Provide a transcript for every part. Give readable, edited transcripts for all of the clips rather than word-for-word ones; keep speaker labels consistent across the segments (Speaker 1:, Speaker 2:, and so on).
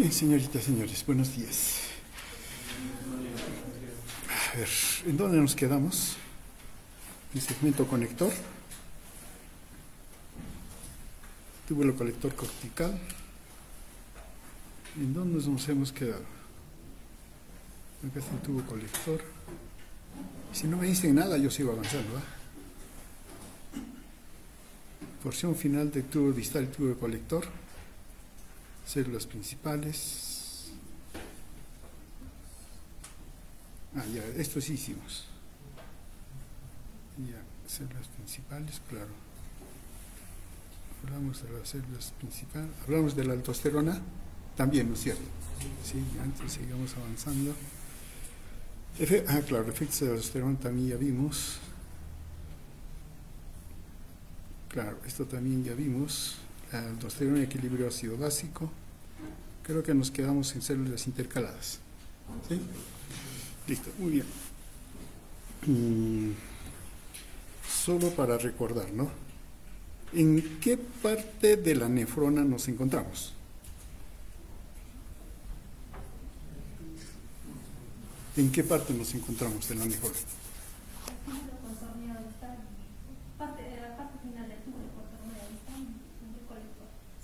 Speaker 1: Bien, señoritas, señores, buenos días. A ver, ¿en dónde nos quedamos? El segmento conector. Túbulo colector cortical. ¿En dónde nos hemos quedado? Acá está el tubo colector. Si no me dicen nada, yo sigo avanzando, ¿eh? Porción final del tubo distal y tubo colector. Células principales. Ya, esto sí hicimos. Ya, células principales, claro. Hablamos de las células principales. Hablamos de la aldosterona, también, ¿no es cierto? Sí, antes sigamos avanzando. Claro, efectos de la aldosterona también ya vimos. Claro, esto también ya vimos. La aldosterona y equilibrio ácido básico. Creo que nos quedamos en células intercaladas. ¿Sí? Listo, muy bien. Solo para recordar, ¿no? ¿En qué parte de la nefrona nos encontramos? ¿En qué parte nos encontramos de la nefrona?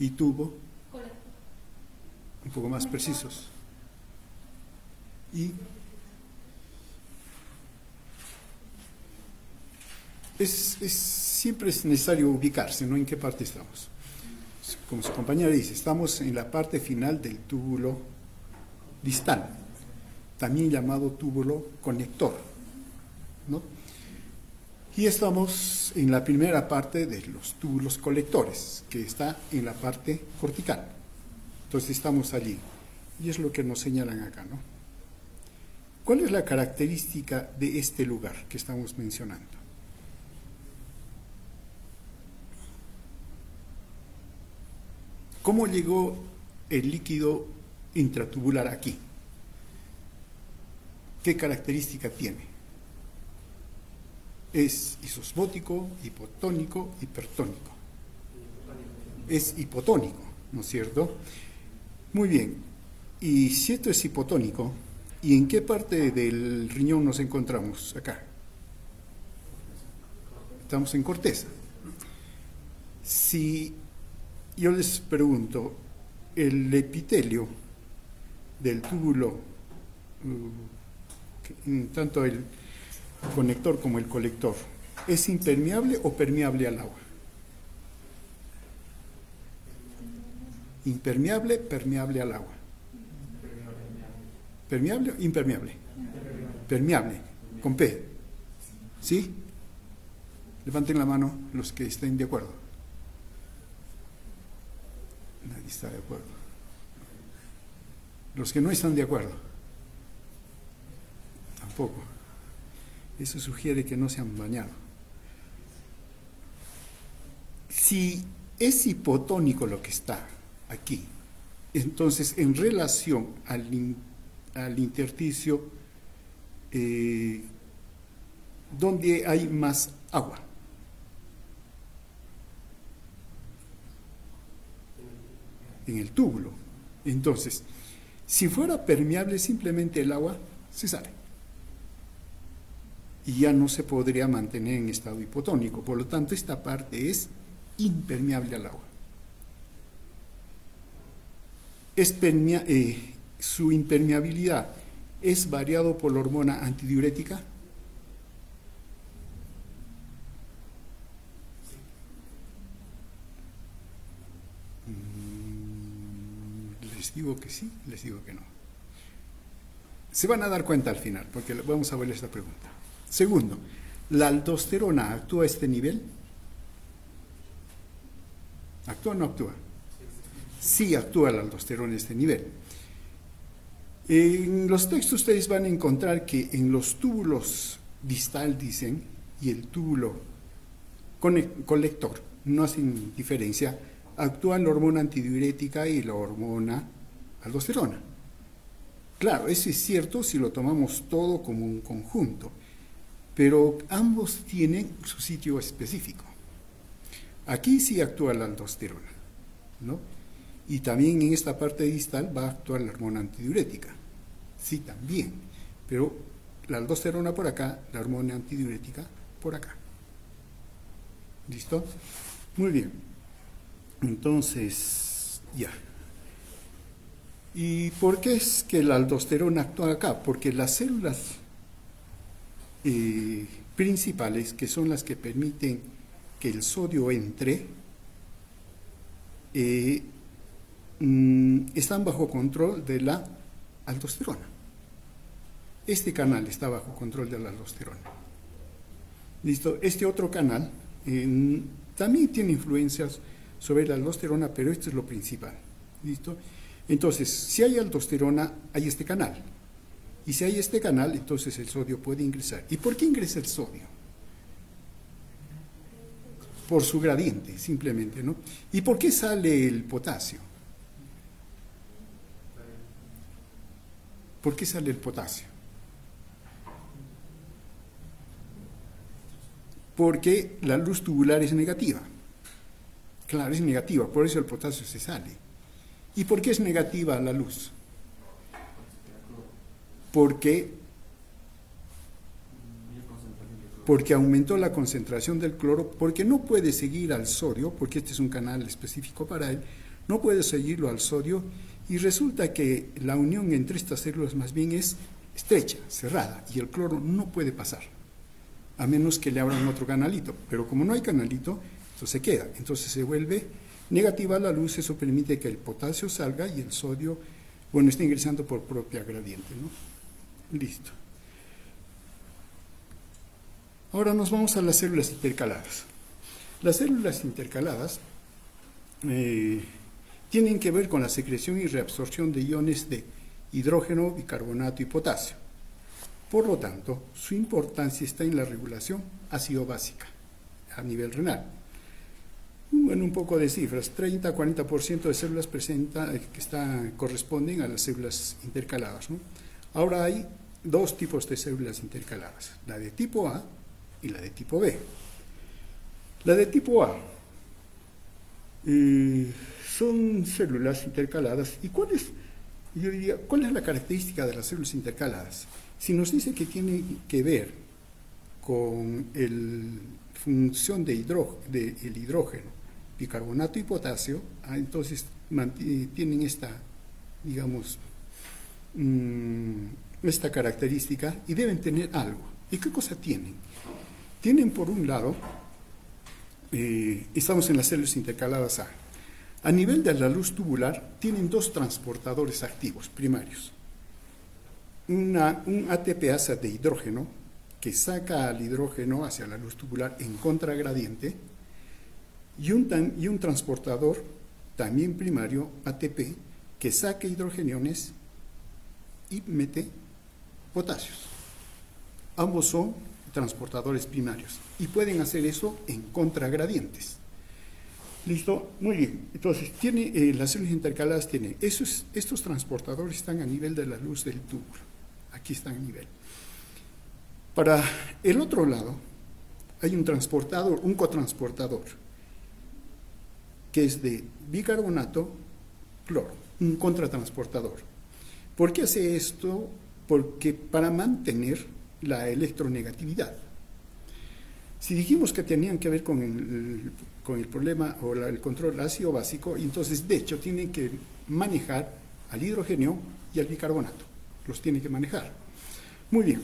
Speaker 1: ¿Y tubo? Un poco más precisos. Y siempre es necesario ubicarse, ¿no? ¿En qué parte estamos? Como su compañera dice, estamos en la parte final del túbulo distal, también llamado túbulo conector, ¿no? Y estamos en la primera parte de los túbulos colectores, que está en la parte cortical. Entonces estamos allí. Y es lo que nos señalan acá, ¿no? ¿Cuál es la característica de este lugar que estamos mencionando? ¿Cómo llegó el líquido intratubular aquí? ¿Qué característica tiene? ¿Es isosmótico, hipotónico, hipertónico? Es hipotónico, ¿no es cierto? Muy bien. Y si esto es hipotónico, ¿y en qué parte del riñón nos encontramos acá? Estamos en corteza. Si yo les pregunto, el epitelio del túbulo, tanto el conector como el colector, ¿es impermeable o permeable al agua? Impermeable, permeable al agua. ¿Permeable o impermeable? Permeable, con P. ¿Sí? Levanten la mano los que estén de acuerdo. Nadie está de acuerdo. Los que no están de acuerdo. Tampoco. Eso sugiere que no se han bañado. Si es hipotónico lo que está aquí, entonces en relación al intersticio, ¿dónde hay más agua? En el túbulo. Entonces, si fuera permeable, simplemente el agua se sale. Y ya no se podría mantener en estado hipotónico. Por lo tanto, esta parte es impermeable al agua. Su impermeabilidad es variado por la hormona antidiurética. Les digo que sí, les digo que no. Se van a dar cuenta al final, porque vamos a ver esta pregunta. Segundo, ¿la aldosterona actúa a este nivel? ¿Actúa o no actúa? Sí actúa la aldosterona a este nivel. En los textos ustedes van a encontrar que en los túbulos distal, dicen, y el túbulo colector, no hacen diferencia, actúan la hormona antidiurética y la hormona aldosterona. Claro, eso es cierto si lo tomamos todo como un conjunto, pero ambos tienen su sitio específico. Aquí sí actúa la aldosterona, ¿no? Y también en esta parte distal va a actuar la hormona antidiurética. Sí, también. Pero la aldosterona por acá, la hormona antidiurética por acá. ¿Listo? Muy bien. Entonces, ya. ¿Y por qué es que la aldosterona actúa acá? Porque las células principales, que son las que permiten que el sodio entre, están bajo control de la aldosterona. Este canal está bajo control de la aldosterona. ¿Listo? Este otro canal también tiene influencias sobre la aldosterona, pero esto es lo principal. ¿Listo? Entonces, si hay aldosterona, hay este canal. Y si hay este canal, entonces el sodio puede ingresar. ¿Y por qué ingresa el sodio? Por su gradiente, simplemente, ¿no? ¿Y por qué sale el potasio? ¿Por qué sale el potasio? Porque la luz tubular es negativa. Claro, es negativa, por eso el potasio se sale. ¿Y por qué es negativa la luz? Porque aumentó la concentración del cloro, porque no puede seguir al sodio, porque este es un canal específico para él, no puede seguirlo al sodio, y resulta que la unión entre estas células más bien es estrecha, cerrada, y el cloro no puede pasar, a menos que le abran otro canalito. Pero como no hay canalito, esto se queda, entonces se vuelve negativa la luz. Eso permite que el potasio salga y el sodio, bueno, está ingresando por propia gradiente, ¿no? Listo. Ahora nos vamos a las células intercaladas. Las células intercaladas tienen que ver con la secreción y reabsorción de iones de hidrógeno, bicarbonato y potasio. Por lo tanto, su importancia está en la regulación ácido-básica a nivel renal. Bueno, un poco de cifras: 30 a 40% de células corresponden a las células intercaladas, ¿no? Ahora hay dos tipos de células intercaladas, la de tipo A y la de tipo B. La de tipo A son células intercaladas. ¿Y cuál es la característica de las células intercaladas? Si nos dice que tiene que ver con la función del hidrógeno, bicarbonato y potasio, entonces tienen esta, digamos, esta característica y deben tener algo. ¿Y qué cosa tienen? Tienen, por un lado, estamos en las células intercaladas A. A nivel de la luz tubular, tienen dos transportadores activos primarios. Un ATPasa de hidrógeno, que saca al hidrógeno hacia la luz tubular en contragradiente, y un transportador también primario, ATP, que saca hidrogeniones y mete potasios. Ambos son transportadores primarios y pueden hacer eso en contragradientes. ¿Listo? Muy bien. Entonces, las células intercaladas tienen estos transportadores, están a nivel de la luz del túbulo. Aquí están a nivel. Para el otro lado, hay un cotransportador, que es de bicarbonato, cloro, un contratransportador. ¿Por qué hace esto? Porque para mantener la electronegatividad. Si dijimos que tenían que ver con el problema o el control ácido básico, entonces de hecho tienen que manejar al hidrógeno y al bicarbonato. Los tienen que manejar. Muy bien.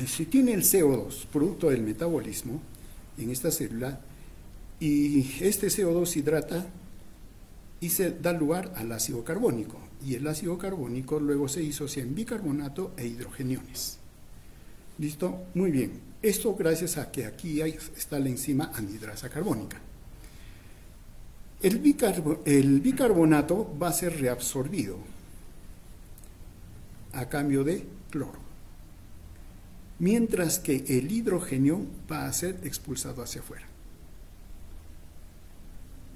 Speaker 1: Si tiene el CO2, producto del metabolismo, en esta célula, y este CO2 hidrata y se da lugar al ácido carbónico, y el ácido carbónico luego se disocia en bicarbonato e hidrogeniones. ¿Listo? Muy bien. Esto gracias a que aquí está la enzima anhidrasa carbónica. El bicarbonato va a ser reabsorbido a cambio de cloro, mientras que el hidrógeno va a ser expulsado hacia afuera.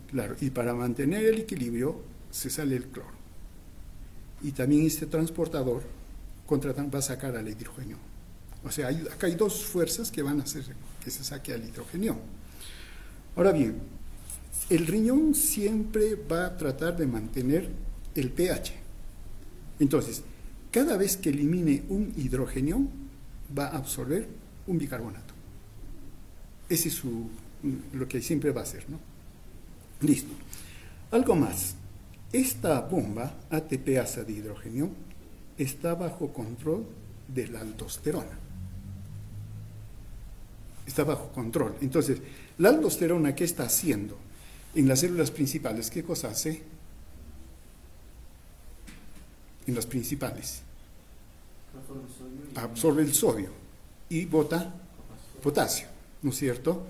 Speaker 1: Claro, y para mantener el equilibrio se sale el cloro. Y también este transportador va a sacar al hidrógeno. O sea, acá hay dos fuerzas que van a hacer que se saque al hidrógeno. Ahora bien, El riñón siempre va a tratar de mantener el pH. Entonces, cada vez que elimine un hidrógeno, va a absorber un bicarbonato. Ese es lo que siempre va a hacer, ¿no? Listo. Algo más. Esta bomba ATPasa de hidrógeno está bajo control de la aldosterona. Está bajo control. Entonces, la aldosterona, ¿qué está haciendo? En las células principales, ¿qué cosa hace? En las principales. Absorbe el sodio y bota potasio, ¿no es cierto?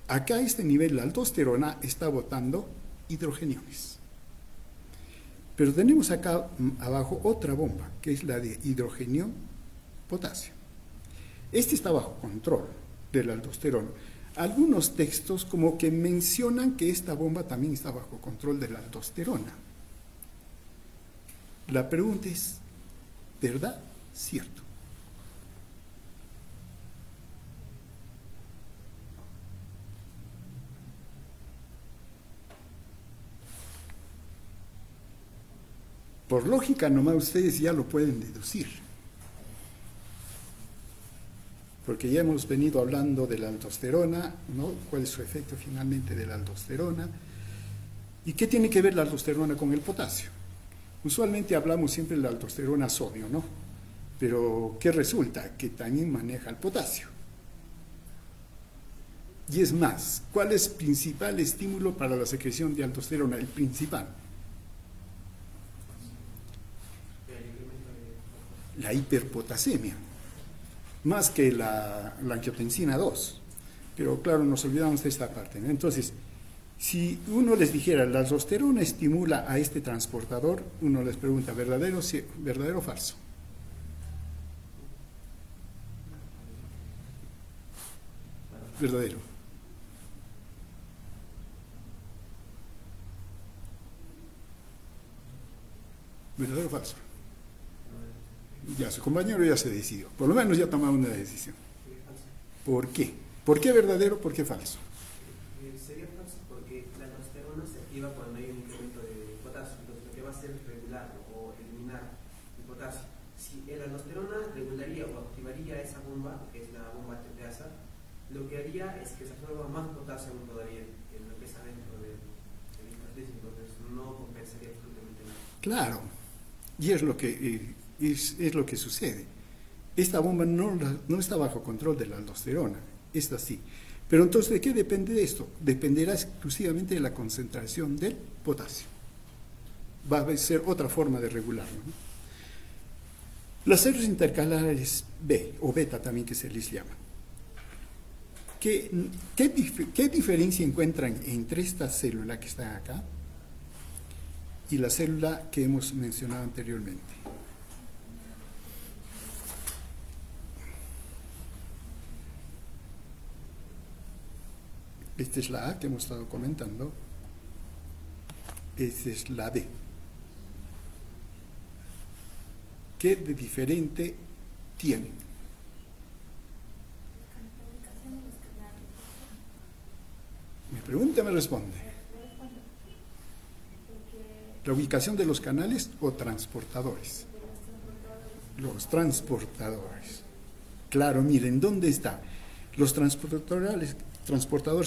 Speaker 1: Acá a este nivel la aldosterona está botando hidrogeniones. Pero tenemos acá abajo otra bomba, que es la de hidrogenio potasio. Este está bajo control de la aldosterona. Algunos textos como que mencionan que esta bomba también está bajo control de la aldosterona. La pregunta es, ¿verdad? ¿Cierto? Por lógica nomás ustedes ya lo pueden deducir. Porque ya hemos venido hablando de la aldosterona, ¿no? ¿Cuál es su efecto finalmente de la aldosterona? ¿Y qué tiene que ver la aldosterona con el potasio? Usualmente hablamos siempre de la aldosterona sodio, ¿no? Pero ¿qué resulta? Que también maneja el potasio. Y es más, ¿cuál es el principal estímulo para la secreción de aldosterona? El principal. La hiperpotasemia, más que la angiotensina 2. Pero claro, nos olvidamos de esta parte, ¿no? Entonces, si uno les dijera, la aldosterona estimula a este transportador, uno les pregunta, ¿verdadero o falso? Verdadero. ¿Verdadero o falso? Ya su compañero ya se decidió. Por lo menos ya tomó una decisión. ¿Por qué? ¿Por qué verdadero? ¿Por qué falso?
Speaker 2: Sería falso porque la aldosterona se activa cuando hay un incremento de potasio. Entonces lo que va a hacer es regularlo o eliminar el potasio. Si la aldosterona regularía o activaría esa bomba, que es la bomba ATPasa, lo que haría es que se absorba más potasio aún todavía en lo que está dentro del intestino. Entonces no compensaría absolutamente nada.
Speaker 1: Claro. Y es lo que sucede. Esta bomba no está bajo control de la aldosterona, esta sí. Pero entonces, ¿de qué depende de esto? Dependerá exclusivamente de la concentración del potasio. Va a ser otra forma de regularlo, ¿no? Las células intercalares B, o beta también que se les llama. ¿Qué diferencia encuentran entre esta célula que está acá y la célula que hemos mencionado anteriormente? Esta es la A que hemos estado comentando. Esta es la B. ¿Qué de diferente tiene? Me pregunta, me responde. La ubicación de los canales o transportadores. Los transportadores. Claro, miren, ¿dónde está? Los transportadores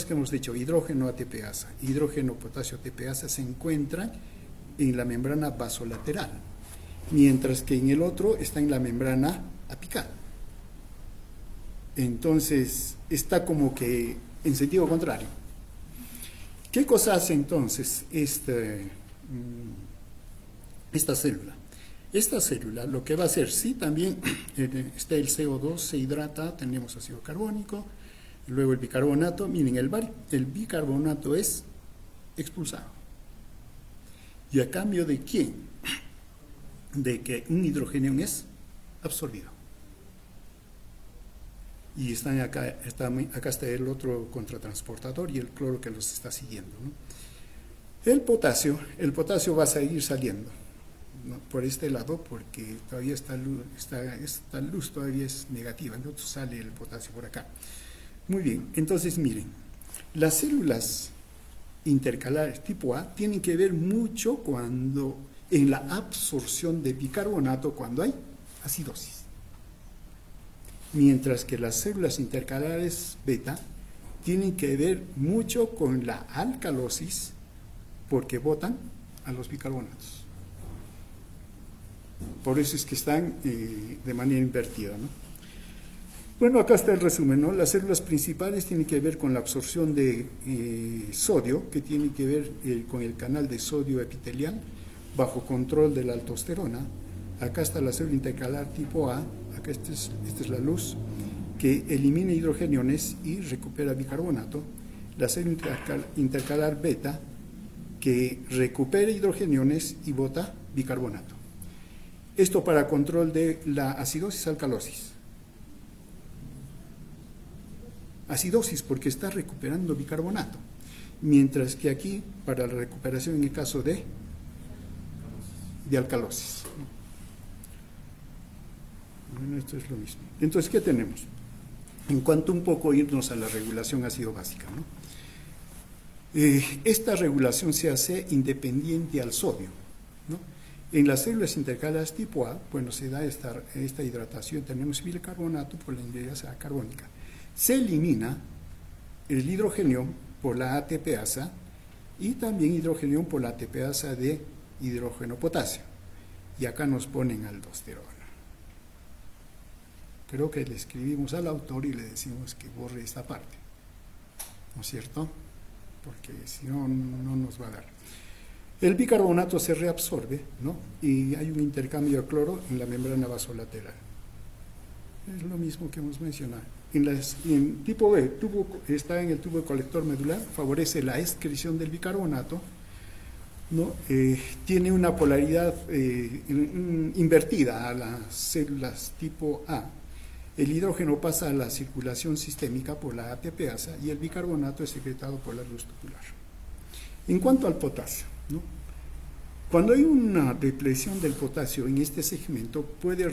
Speaker 1: que hemos dicho, hidrógeno ATPasa, hidrógeno potasio ATPasa, se encuentran en la membrana basolateral, mientras que en el otro está en la membrana apical. Entonces, está como que en sentido contrario. ¿Qué cosa hace entonces esta célula? Esta célula lo que va a hacer, sí, también está el CO2, se hidrata, tenemos ácido carbónico, luego el bicarbonato. Miren, el bicarbonato es expulsado. ¿Y a cambio de quién? De que un hidrógeno es absorbido. Y están acá está el otro contratransportador y el cloro que los está siguiendo, ¿no? El potasio va a seguir saliendo, ¿no? Por este lado, porque todavía esta luz todavía es negativa, entonces sale el potasio por acá. Muy bien, entonces miren, las células intercalares tipo A tienen que ver mucho cuando en la absorción de bicarbonato cuando hay acidosis. Mientras que las células intercalares beta tienen que ver mucho con la alcalosis porque botan a los bicarbonatos. Por eso es que están de manera invertida, ¿no? Bueno, acá está el resumen, ¿no? Las células principales tienen que ver con la absorción de sodio, que tiene que ver con el canal de sodio epitelial, bajo control de la aldosterona. Acá está la célula intercalar tipo A, acá esta es la luz, que elimina hidrogeniones y recupera bicarbonato. La célula intercalar beta, que recupera hidrogeniones y bota bicarbonato. Esto para control de la acidosis-alcalosis. Acidosis porque está recuperando bicarbonato, mientras que aquí para la recuperación en el caso de alcalosis. Bueno, esto es lo mismo. Entonces, ¿qué tenemos? En cuanto un poco irnos a la regulación ácido-básica, ¿no? Esta regulación se hace independiente al sodio, ¿no? En las células intercalares tipo A, bueno, se da esta hidratación, tenemos bicarbonato por la anhidrasa carbónica. Se elimina el hidrogenio por la ATPasa y también hidrogenio por la ATPasa de hidrógeno potasio. Y acá nos ponen aldosterona. Creo que le escribimos al autor y le decimos que borre esta parte, ¿no es cierto? Porque si no, no nos va a dar. El bicarbonato se reabsorbe, ¿no? Y hay un intercambio de cloro en la membrana vasolateral. Es lo mismo que hemos mencionado. En tipo B, está en el tubo colector medular, favorece la excreción del bicarbonato, ¿no? Tiene una polaridad invertida a las células tipo A. El hidrógeno pasa a la circulación sistémica por la ATPasa y el bicarbonato es secretado por la luz tubular. En cuanto al potasio, ¿no? Cuando hay una depresión del potasio en este segmento, puede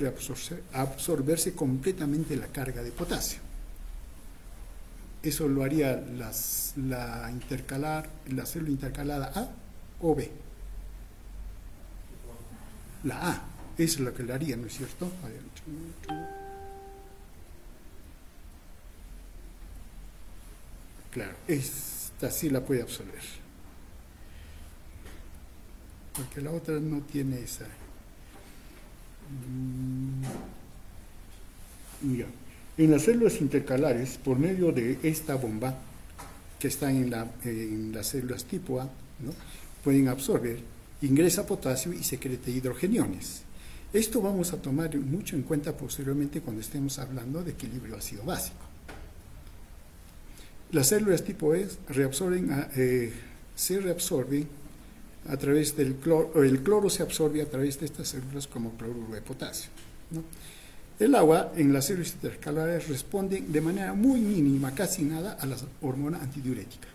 Speaker 1: absorberse completamente la carga de potasio. Eso lo haría la célula intercalada A o B. La A es lo que le haría, ¿no es cierto? Claro, esta sí la puede absorber, porque la otra no tiene esa. Ya. En las células intercalares, por medio de esta bomba que está en las células tipo A, ¿no? Pueden absorber, ingresa potasio y secreta hidrogeniones. Esto vamos a tomar mucho en cuenta posteriormente cuando estemos hablando de equilibrio ácido-básico. Las células tipo E se reabsorben a través del cloro, o el cloro se absorbe a través de estas células como cloruro de potasio, ¿no? El agua en las células intercalares responde de manera muy mínima, casi nada, a la hormona antidiurética.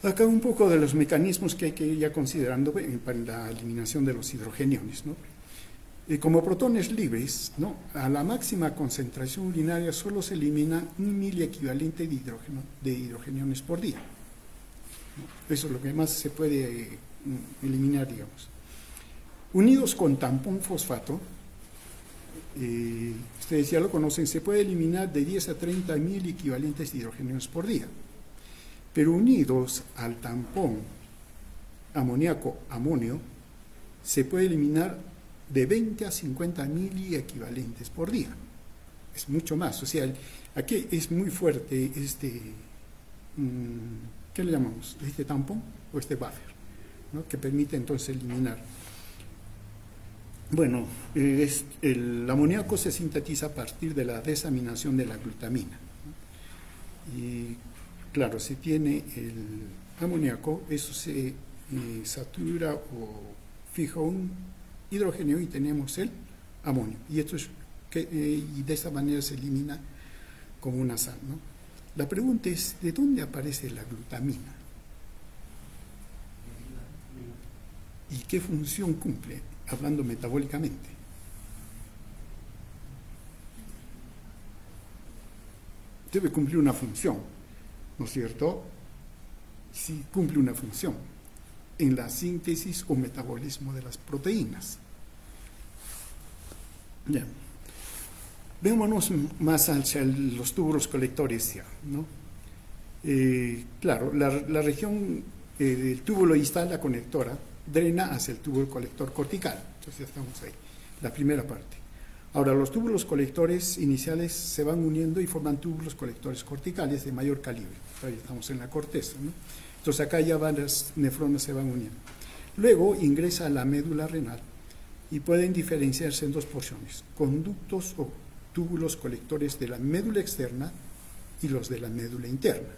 Speaker 1: Acá un poco de los mecanismos que hay que ir ya considerando para la eliminación de los hidrogeniones, ¿no? Como protones libres, ¿no? A la máxima concentración urinaria solo se elimina 1 miliequivalente de hidrogeniones por día, ¿no? Eso es lo que más se puede eliminar, digamos. Unidos con tampón fosfato, ustedes ya lo conocen, se puede eliminar de 10 a 30 mil equivalentes de hidrogeniones por día. Pero unidos al tampón amoníaco-amonio, se puede eliminar de 20 a 50 mil equivalentes por día. Es mucho más. O sea, aquí es muy fuerte ¿qué le llamamos? ¿Este tampón o este buffer, ¿no? Que permite entonces eliminar. Bueno, el amoníaco se sintetiza a partir de la desaminación de la glutamina, ¿no? Y claro, si tiene el amoníaco, eso se satura o fija un hidrógeno y tenemos el amonio. Y esto es y de esa manera se elimina como una sal, ¿no? La pregunta es, ¿de dónde aparece la glutamina? ¿Y qué función cumple, hablando metabólicamente? Debe cumplir una función. ¿no es cierto? Sí cumple una función en la síntesis o metabolismo de las proteínas. Bien. Vémonos más hacia los túbulos colectores ya, ¿no? Claro, la región del túbulo distal, la conectora, drena hacia el túbulo colector cortical. Entonces ya estamos ahí, la primera parte. Ahora, los túbulos colectores iniciales se van uniendo y forman túbulos colectores corticales de mayor calibre. Ahí estamos en la corteza, ¿no? Entonces acá ya varias nefronas se van uniendo. Luego ingresa a la médula renal y pueden diferenciarse en dos porciones: conductos o túbulos colectores de la médula externa y los de la médula interna.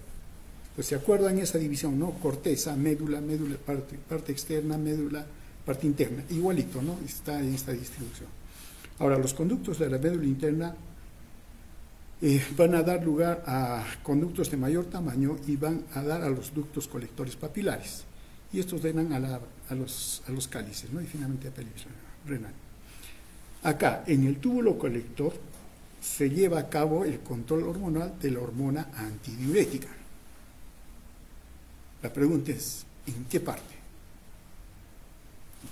Speaker 1: Pues se acuerdan esa división, ¿no? Corteza, médula, parte externa, médula, parte interna. Igualito, ¿no? Está en esta distribución. Ahora, los conductos de la médula interna van a dar lugar a conductos de mayor tamaño y van a dar a los ductos colectores papilares. Y estos drenan a los cálices, ¿no? Y finalmente a pelvis renal. Acá, en el túbulo colector, se lleva a cabo el control hormonal de la hormona antidiurética. La pregunta es, ¿en qué parte?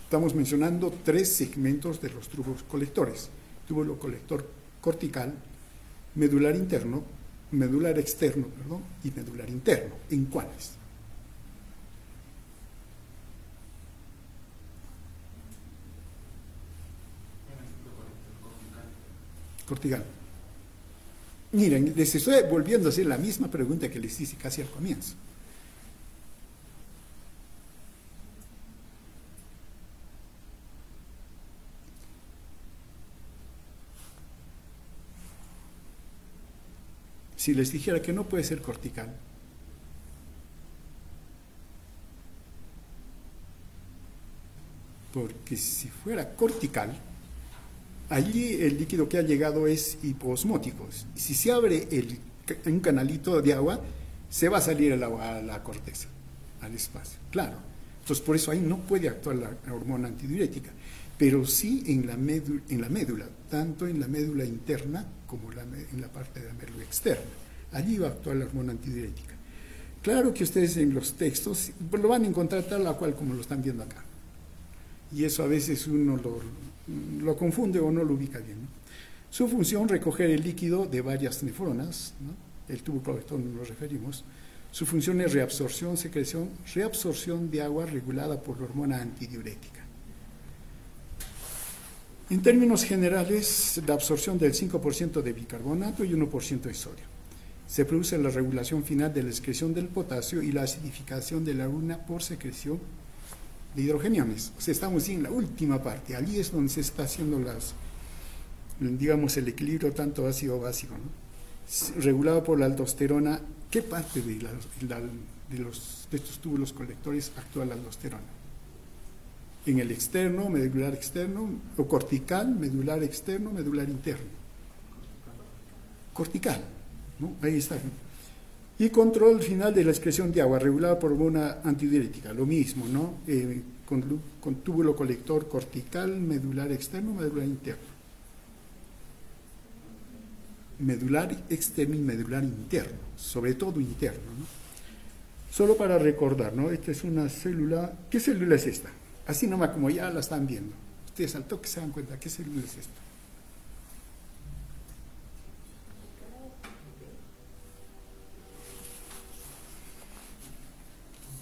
Speaker 1: Estamos mencionando 3 segmentos de los túbulos colectores: túbulo colector cortical, medular externo, y medular interno. ¿En cuáles? Cortical. Miren, les estoy volviendo a hacer la misma pregunta que les hice casi al comienzo. Si les dijera que no puede ser cortical, porque si fuera cortical, allí el líquido que ha llegado es hipoosmótico. Si se abre un canalito de agua, se va a salir el agua a la corteza, al espacio, claro. Entonces, por eso ahí no puede actuar la hormona antidiurética, pero sí en la médula, tanto en la médula interna como en la parte de la médula externa. Allí va a actuar la hormona antidiurética. Claro que ustedes en los textos lo van a encontrar tal o cual como lo están viendo acá. Y eso a veces uno lo confunde o no lo ubica bien, ¿no? Su función, recoger el líquido de varias nefronas, ¿no? El tubo colector nos referimos. Su función es reabsorción, secreción, reabsorción de agua regulada por la hormona antidiurética. En términos generales, la absorción del 5% de bicarbonato y 1% de sodio. Se produce la regulación final de la excreción del potasio y la acidificación de la orina por secreción de hidrogeniones. O sea, estamos en la última parte. Allí es donde se está haciendo el equilibrio tanto ácido-básico, ¿no? Regulado por la aldosterona. ¿Qué parte de estos túbulos colectores actúa la aldosterona? En el externo, medular externo, o cortical, medular externo, medular interno. Cortical, ¿no? Ahí está. Y control final de la excreción de agua, regulada por hormona antidiurética, lo mismo, ¿no? Con túbulo colector cortical, medular externo, medular interno. Medular externo y medular interno, sobre todo interno, ¿no? Solo para recordar, ¿no? Esta es una célula. ¿Qué célula es esta? Así nomás como ya la están viendo. Ustedes al toque se dan cuenta, ¿qué célula es esta?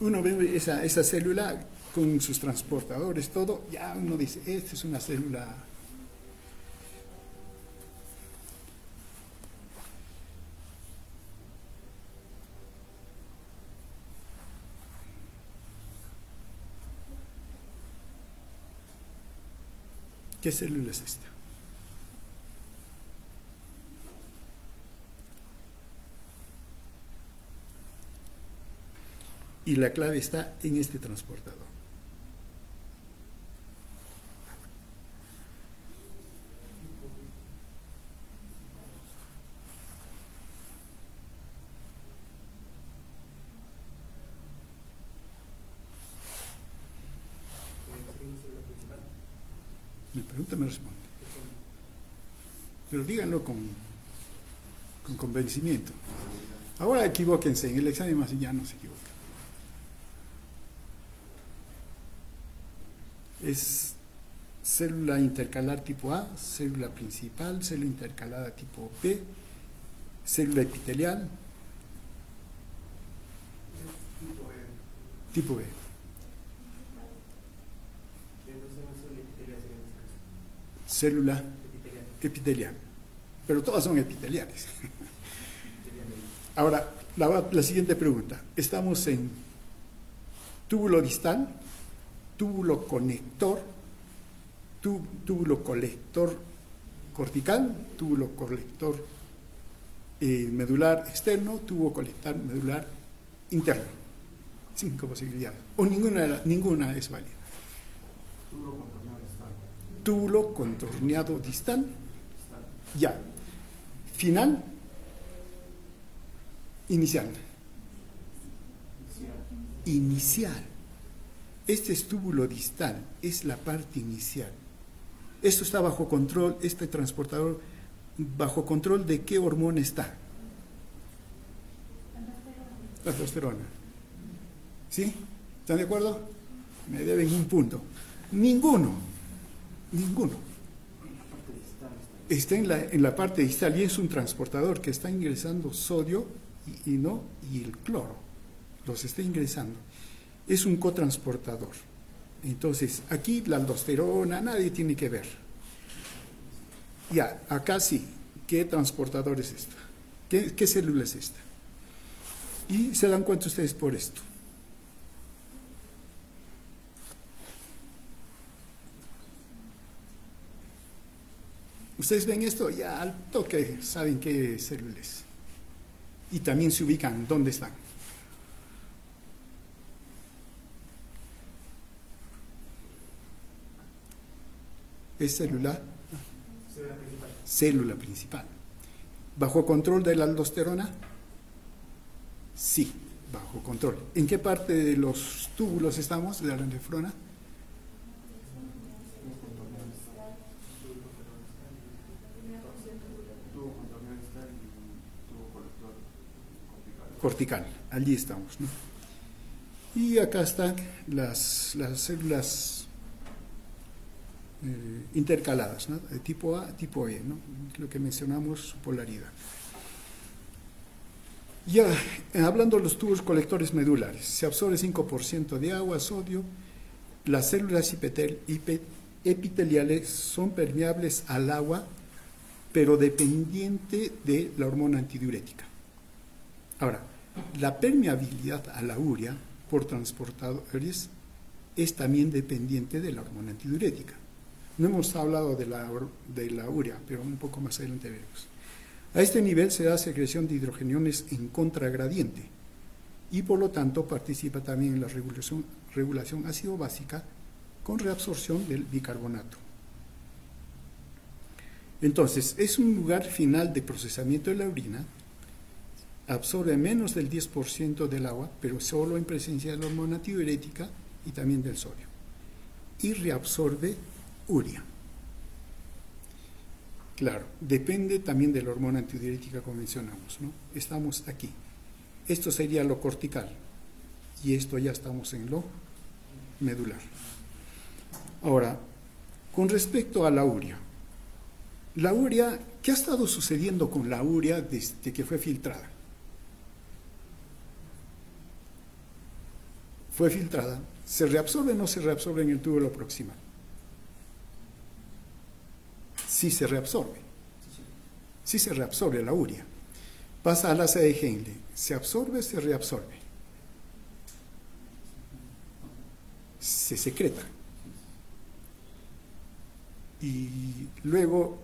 Speaker 1: Uno ve esa célula con sus transportadores, todo, ya uno dice, esta es una célula. ¿Qué célula es esta? Y la clave está en este transportador. Me pregunta, me responde. Pero díganlo con convencimiento. Ahora equivóquense, en el examen más ya no se equivocan. Es célula intercalar tipo A, célula principal, célula intercalada tipo B, célula epitelial, tipo B. Célula epitelial. Pero todas son epiteliales. Ahora, la siguiente pregunta. Estamos en túbulo distal, túbulo conector, túbulo colector cortical, túbulo colector medular externo, túbulo colector medular interno. 5 posibilidades. O ninguna es válida. Túbulo contorneado distal. Ya. Final. Inicial. Inicial. Este es túbulo distal, es la parte inicial. Esto está bajo control, este transportador, ¿bajo control de qué hormona está? La testosterona. ¿Sí? ¿Están de acuerdo? Me deben un punto. Ninguno. Está en la parte distal y es un transportador que está ingresando sodio y el cloro. Los está ingresando. Es un cotransportador. Entonces, aquí la aldosterona, nadie tiene que ver. Ya, acá sí. ¿Qué transportador es esta? ¿Qué célula es esta? Y se dan cuenta ustedes por esto. Ustedes ven esto, ya al toque saben qué célula es. Y también se ubican dónde están. ¿Es célula? Célula principal. ¿Bajo control de la aldosterona? Sí, bajo control. ¿En qué parte de los túbulos estamos de la nefrona? Cortical, allí estamos, ¿no? Y acá están las células intercaladas, ¿no? De tipo A, tipo E, ¿no? Lo que mencionamos, su polaridad. Ya, hablando de los tubos colectores medulares, se absorbe 5% de agua, sodio. Las células epiteliales son permeables al agua, pero dependiente de la hormona antidiurética. Ahora, la permeabilidad a la urea por transportadores es también dependiente de la hormona antidiurética. No hemos hablado de la urea, pero un poco más adelante veremos. A este nivel se da secreción de hidrogeniones en contragradiente y por lo tanto participa también en la regulación ácido-básica con reabsorción del bicarbonato. Entonces, es un lugar final de procesamiento de la orina, absorbe menos del 10% del agua, pero solo en presencia de la hormona antidiurética y también del sodio, y reabsorbe urea. Claro, depende también de la hormona antidiurética como mencionamos, ¿no? Estamos aquí. Esto sería lo cortical y esto ya estamos en lo medular. Ahora, con respecto a la urea, ¿qué ha estado sucediendo con la urea desde que fue filtrada? Fue filtrada, ¿se reabsorbe o no se reabsorbe en el túbulo proximal? Sí se reabsorbe. Sí se reabsorbe la urea. Pasa al asa de Henle. ¿Se absorbe o se reabsorbe? Se secreta. Y luego,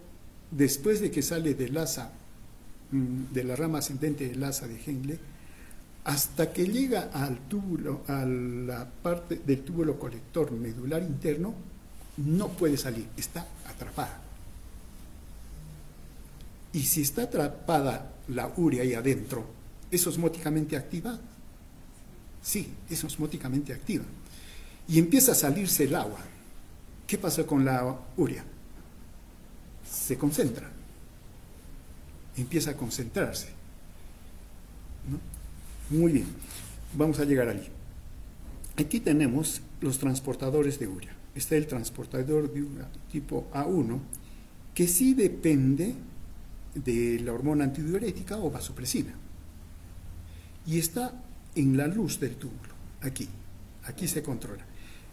Speaker 1: después de que sale del asa, de la rama ascendente del asa de Henle, hasta que llega al túbulo, a la parte del túbulo colector medular interno, no puede salir, está atrapada. Y si está atrapada la urea ahí adentro, ¿es osmóticamente activa? Sí, es osmóticamente activa. Y empieza a salirse el agua. ¿Qué pasa con la urea? Se concentra. Empieza a concentrarse, ¿no? Muy bien, vamos a llegar allí. Aquí tenemos los transportadores de urea. Está el transportador de urea tipo A1, que sí depende de la hormona antidiurética o vasopresina. Y está en la luz del túbulo, aquí se controla.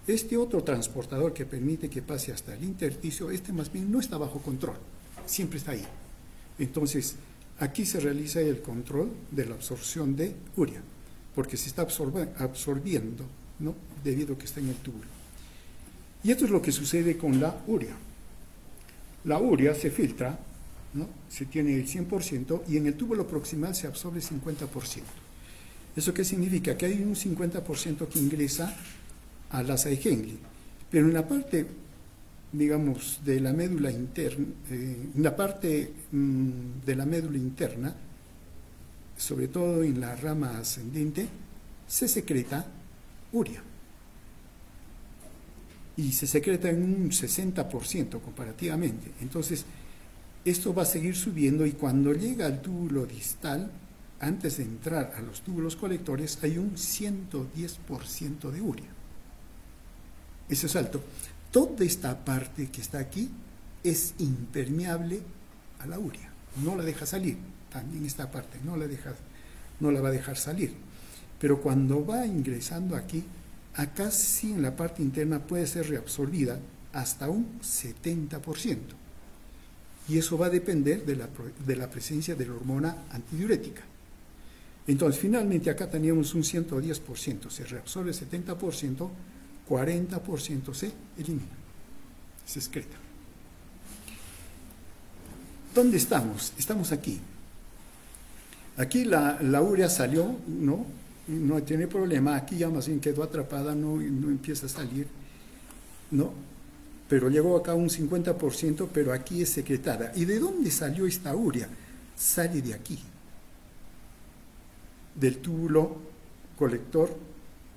Speaker 1: Este otro transportador que permite que pase hasta el intersticio, más bien no está bajo control, siempre está ahí. Entonces, aquí se realiza el control de la absorción de urea, porque se está absorbiendo, ¿no?, debido a que está en el túbulo. Y esto es lo que sucede con la urea. La urea se filtra, ¿no?, se tiene el 100% y en el túbulo proximal se absorbe el 50%. ¿Eso qué significa? Que hay un 50% que ingresa al asa de Henle, pero en la parte, digamos, de la médula interna, sobre todo en la rama ascendente, se secreta urea. Y se secreta en un 60% comparativamente. Entonces, esto va a seguir subiendo y cuando llega al túbulo distal, antes de entrar a los túbulos colectores, hay un 110% de urea. Eso es alto. Toda esta parte que está aquí es impermeable a la urea. No la deja salir. También esta parte no la va a dejar salir. Pero cuando va ingresando aquí, acá sí en la parte interna puede ser reabsorbida hasta un 70%. Y eso va a depender de la presencia de la hormona antidiurética. Entonces, finalmente acá teníamos un 110%, se reabsorbe 70%, 40% se elimina, se excreta. ¿Dónde estamos? Estamos aquí. Aquí la urea salió, no tiene problema, aquí ya más bien quedó atrapada, no empieza a salir, ¿no? Pero llegó acá un 50%, pero aquí es secretada. ¿Y de dónde salió esta urea? Sale de aquí, del túbulo colector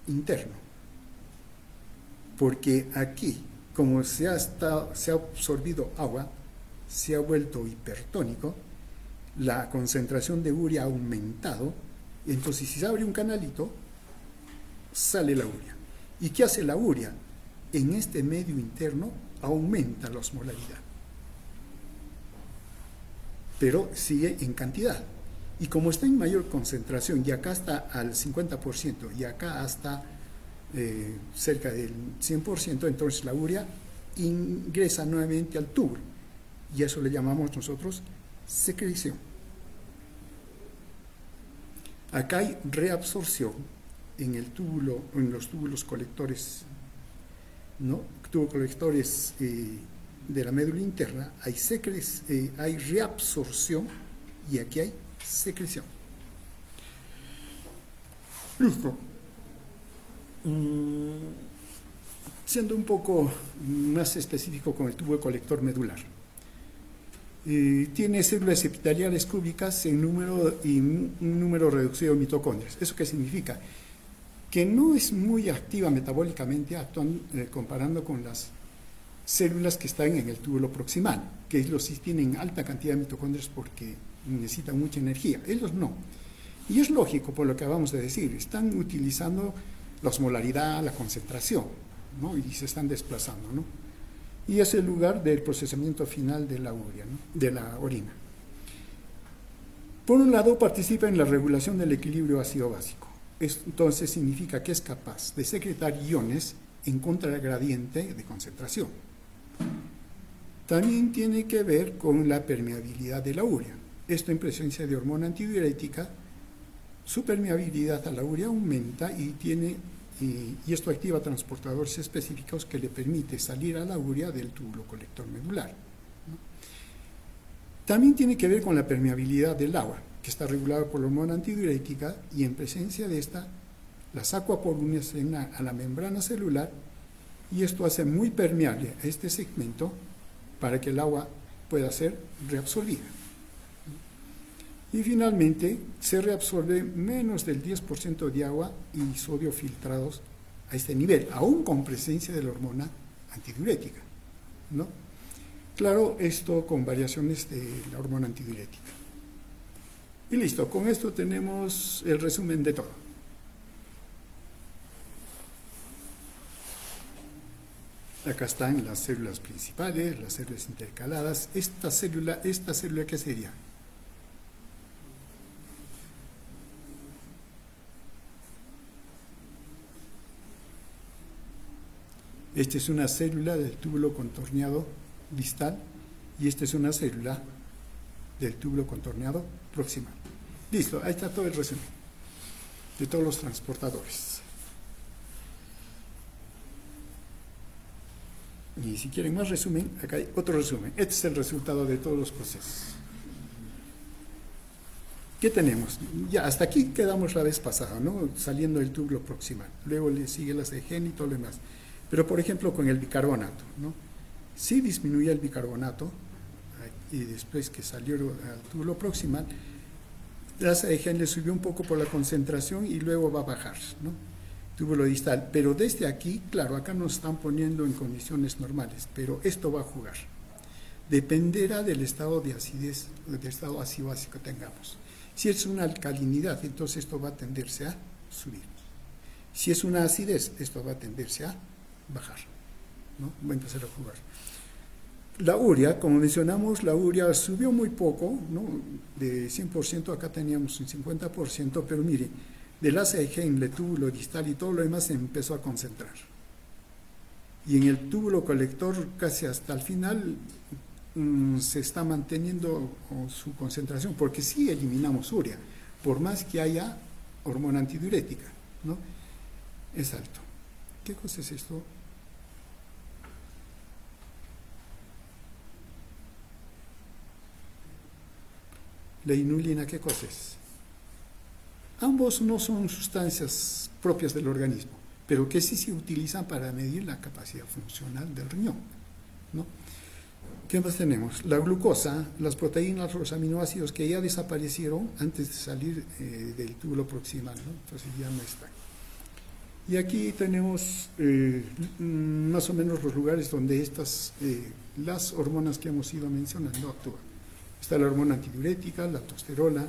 Speaker 1: interno. Porque aquí, como se ha absorbido agua, se ha vuelto hipertónico, la concentración de urea ha aumentado, entonces si se abre un canalito, sale la urea. ¿Y qué hace la urea? En este medio interno aumenta la osmolaridad, pero sigue en cantidad. Y como está en mayor concentración, y acá está al 50%, y acá hasta cerca del 100%, entonces la urea ingresa nuevamente al túbulo, y eso le llamamos nosotros secreción. Acá hay reabsorción en el túbulo, en los túbulos colectores, ¿no? Túbulos colectores de la médula interna, hay reabsorción y aquí hay secreción. Listo. Siendo un poco más específico con el tubo colector medular. Tiene células epiteliales cúbicas en número y un número reducido de mitocondrias. ¿Eso qué significa? Que no es muy activa metabólicamente, comparando con las células que están en el túbulo proximal, que ellos sí tienen alta cantidad de mitocondrias porque necesitan mucha energía. Ellos no. Y es lógico por lo que acabamos de decir, están utilizando la osmolaridad, la concentración, ¿no? Y se están desplazando, ¿no? Y es el lugar del procesamiento final de la urea, ¿no?, de la orina. Por un lado, participa en la regulación del equilibrio ácido-básico. Entonces significa que es capaz de secretar iones en contragradiente de concentración. También tiene que ver con la permeabilidad de la urea. Esto en presencia de hormona antidiurética, su permeabilidad a la urea aumenta y esto activa transportadores específicos que le permite salir a la urea del túbulo colector medular, ¿no? También tiene que ver con la permeabilidad del agua, que está regulada por la hormona antidiurética, y en presencia de esta, las acuapolunas a la membrana celular, y esto hace muy permeable a este segmento para que el agua pueda ser reabsorbida. Y finalmente se reabsorbe menos del 10% de agua y sodio filtrados a este nivel, aún con presencia de la hormona antidiurética, ¿no? Claro, esto con variaciones de la hormona antidiurética. Y listo, con esto tenemos el resumen de todo. Acá están las células principales, las células intercaladas. Esta célula, ¿qué sería? Esta es una célula del túbulo contorneado distal y esta es una célula del túbulo contorneado proximal. Listo, ahí está todo el resumen de todos los transportadores. Y si quieren más resumen, acá hay otro resumen. Este es el resultado de todos los procesos. ¿Qué tenemos? Ya, hasta aquí quedamos la vez pasada, ¿no? Saliendo del túbulo proximal. Luego le sigue la CGN y todo lo demás. Pero, por ejemplo, con el bicarbonato, ¿no? Sí disminuía el bicarbonato, y después que salió al túbulo proximal, la CGN le subió un poco por la concentración y luego va a bajar, ¿no? Túbulo distal. Pero desde aquí, claro, acá nos están poniendo en condiciones normales, pero esto va a jugar. Dependerá del estado de acidez, del estado ácido-básico que tengamos. Si es una alcalinidad, entonces esto va a tenderse a subir. Si es una acidez, esto va a tenderse a bajar, ¿no? Va a empezar a jugar. La urea, como mencionamos, la urea subió muy poco, ¿no? De 100%, acá teníamos un 50%, pero mire, del ACG en el túbulo distal y todo lo demás se empezó a concentrar. Y en el túbulo colector, casi hasta el final, se está manteniendo su concentración, porque sí eliminamos urea, por más que haya hormona antidiurética, ¿no? Es alto. ¿Qué cosa es esto? La inulina, ¿qué cosa es? Ambos no son sustancias propias del organismo, pero que sí se utilizan para medir la capacidad funcional del riñón, ¿no? ¿Qué más tenemos? La glucosa, las proteínas, los aminoácidos que ya desaparecieron antes de salir del túbulo proximal, ¿no? Entonces ya no están. Y aquí tenemos más o menos los lugares donde estas, las hormonas que hemos ido mencionando actúan. Está la hormona antidiurética, la aldosterona.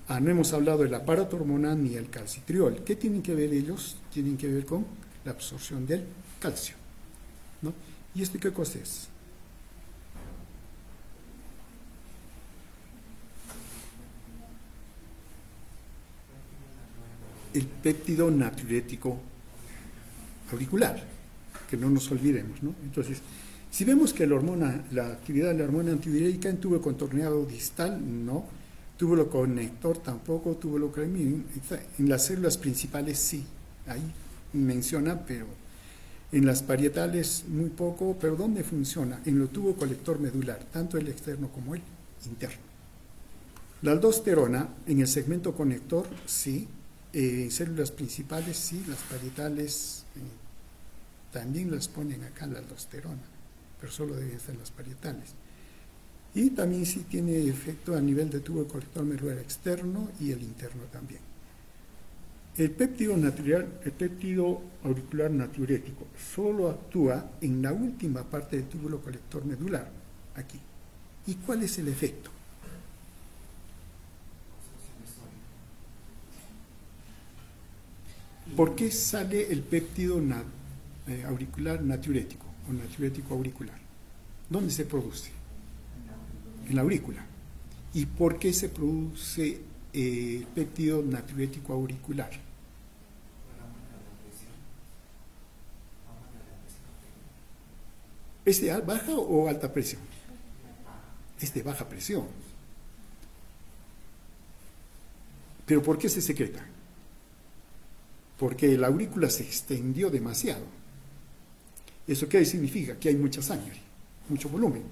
Speaker 1: No hemos hablado de la paratormona ni el calcitriol. ¿Qué tienen que ver ellos? Tienen que ver con la absorción del calcio, ¿no? ¿Y esto qué cosa es? El péptido natriurético auricular, que no nos olvidemos, ¿no? Entonces, si vemos que la actividad de la hormona antidiurética en túbulo contorneado distal, no, túbulo conector tampoco, túbulo cremín, en las células principales sí, ahí menciona, pero en las parietales muy poco. ¿Pero dónde funciona? En el tubo colector medular, tanto el externo como el interno. La aldosterona en el segmento conector sí, células principales sí, las parietales también las ponen acá la aldosterona, pero solo deben estar las parietales. Y también sí tiene efecto a nivel de tubo colector medular externo y el interno también. El péptido auricular natriurético solo actúa en la última parte del túbulo colector medular, aquí. ¿Y cuál es el efecto? ¿Por qué sale el péptido auricular natriurético o natriurético auricular? ¿Dónde se produce? En la aurícula. ¿Y por qué se produce el péptido natriurético auricular? ¿Es de baja o alta presión? Es de baja presión. ¿Pero por qué se secreta? Porque la aurícula se extendió demasiado. ¿Eso qué significa? Que hay mucha sangre, mucho volumen,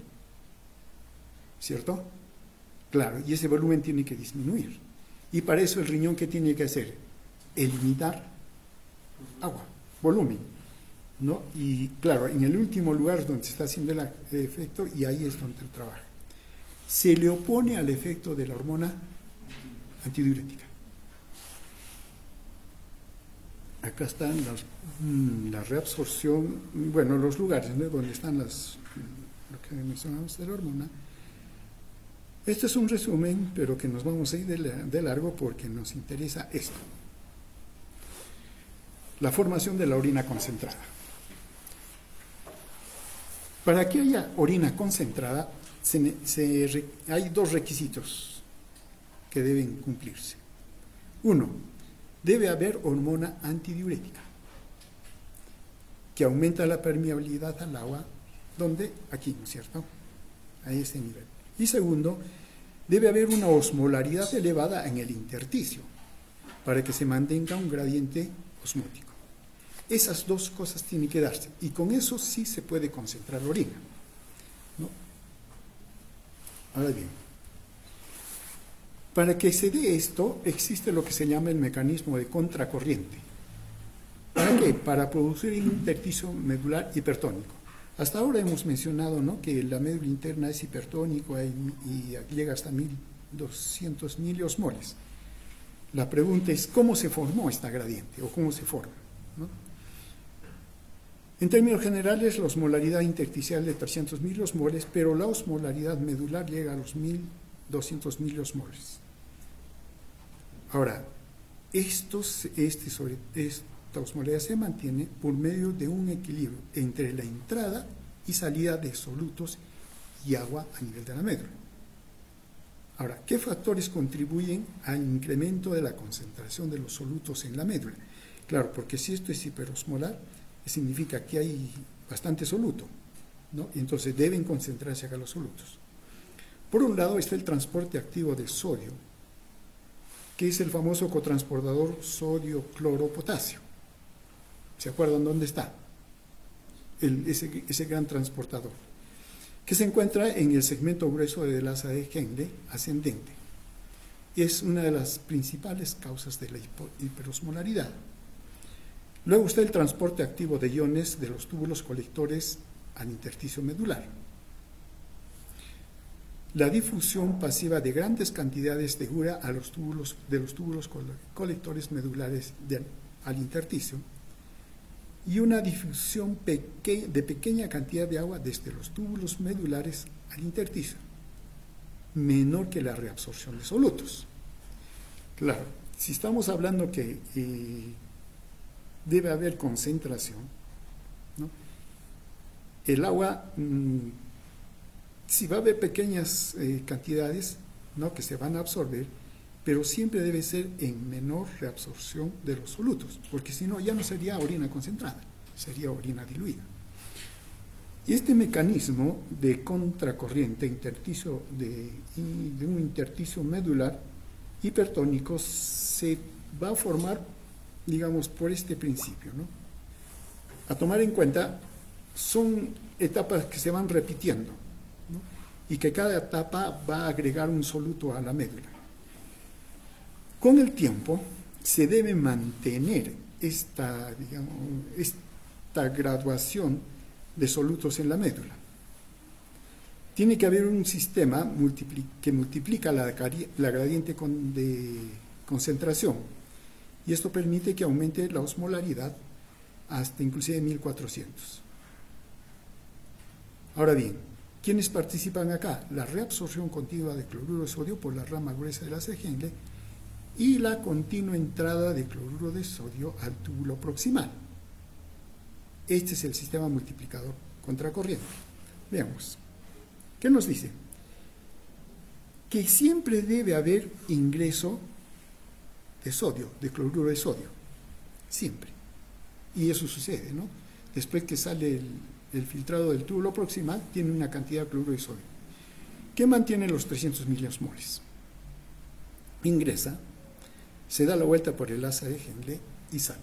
Speaker 1: ¿cierto? Claro, y ese volumen tiene que disminuir. Y para eso el riñón, ¿qué tiene que hacer? Eliminar agua, volumen, ¿no? Y claro, en el último lugar donde se está haciendo el efecto, y ahí es donde trabaja. Se le opone al efecto de la hormona antidiurética. Acá están la reabsorción, bueno, los lugares, ¿no?, donde están lo que mencionamos de la hormona. Este es un resumen, pero que nos vamos a ir de largo porque nos interesa esto. La formación de la orina concentrada. Para que haya orina concentrada, hay dos requisitos que deben cumplirse. Uno, debe haber hormona antidiurética, que aumenta la permeabilidad al agua, ¿dónde? Aquí, ¿no es cierto? A este nivel. Y segundo, debe haber una osmolaridad elevada en el intersticio, para que se mantenga un gradiente osmótico. Esas dos cosas tienen que darse, y con eso sí se puede concentrar la orina, ¿no? Ahora bien, para que se dé esto, existe lo que se llama el mecanismo de contracorriente. ¿Para qué? Para producir un intersticio medular hipertónico. Hasta ahora hemos mencionado, ¿no?, que la médula interna es hipertónico y llega hasta 1200 miliosmoles. La pregunta es, ¿cómo se formó esta gradiente o cómo se forma, ¿no? En términos generales, la osmolaridad intersticial es de 300 miliosmoles, pero la osmolaridad medular llega a los 1200 miliosmoles. Ahora, esta osmolaridad se mantiene por medio de un equilibrio entre la entrada y salida de solutos y agua a nivel de la médula. Ahora, ¿qué factores contribuyen al incremento de la concentración de los solutos en la médula? Claro, porque si esto es hiperosmolar, significa que hay bastante soluto, ¿no? Y entonces deben concentrarse acá los solutos. Por un lado está el transporte activo de sodio, que es el famoso cotransportador sodio-cloro-potasio. ¿Se acuerdan dónde está? Ese gran transportador, que se encuentra en el segmento grueso del asa de Henle ascendente. Es una de las principales causas de la hiperosmolaridad. Luego está el transporte activo de iones de los túbulos colectores al intersticio medular. La difusión pasiva de grandes cantidades de urea a los túbulos colectores medulares al intersticio, y una difusión de pequeña cantidad de agua desde los túbulos medulares al intersticio, menor que la reabsorción de solutos. Claro, si estamos hablando que debe haber concentración, ¿no?, el agua, sí va a haber pequeñas cantidades, ¿no?, que se van a absorber, pero siempre debe ser en menor reabsorción de los solutos, porque si no ya no sería orina concentrada, sería orina diluida. Y este mecanismo de contracorriente de un intersticio medular hipertónico se va a formar, digamos, por este principio, ¿no? A tomar en cuenta, son etapas que se van repitiendo, ¿no?, y que cada etapa va a agregar un soluto a la médula. Con el tiempo se debe mantener esta graduación de solutos en la médula. Tiene que haber un sistema que multiplica la gradiente de concentración, y esto permite que aumente la osmolaridad hasta inclusive 1400. Ahora bien, ¿quiénes participan acá? La reabsorción continua de cloruro de sodio por la rama gruesa de la Henle y la continua entrada de cloruro de sodio al túbulo proximal. Este es el sistema multiplicador contracorriente. Veamos. ¿Qué nos dice? Que siempre debe haber ingreso de sodio, de cloruro de sodio. Siempre. Y eso sucede, ¿no? Después que sale el filtrado del túbulo proximal, tiene una cantidad de cloruro de sodio. ¿Qué mantiene los 300 miliosmoles? Ingresa, se da la vuelta por el asa de Henle y sale.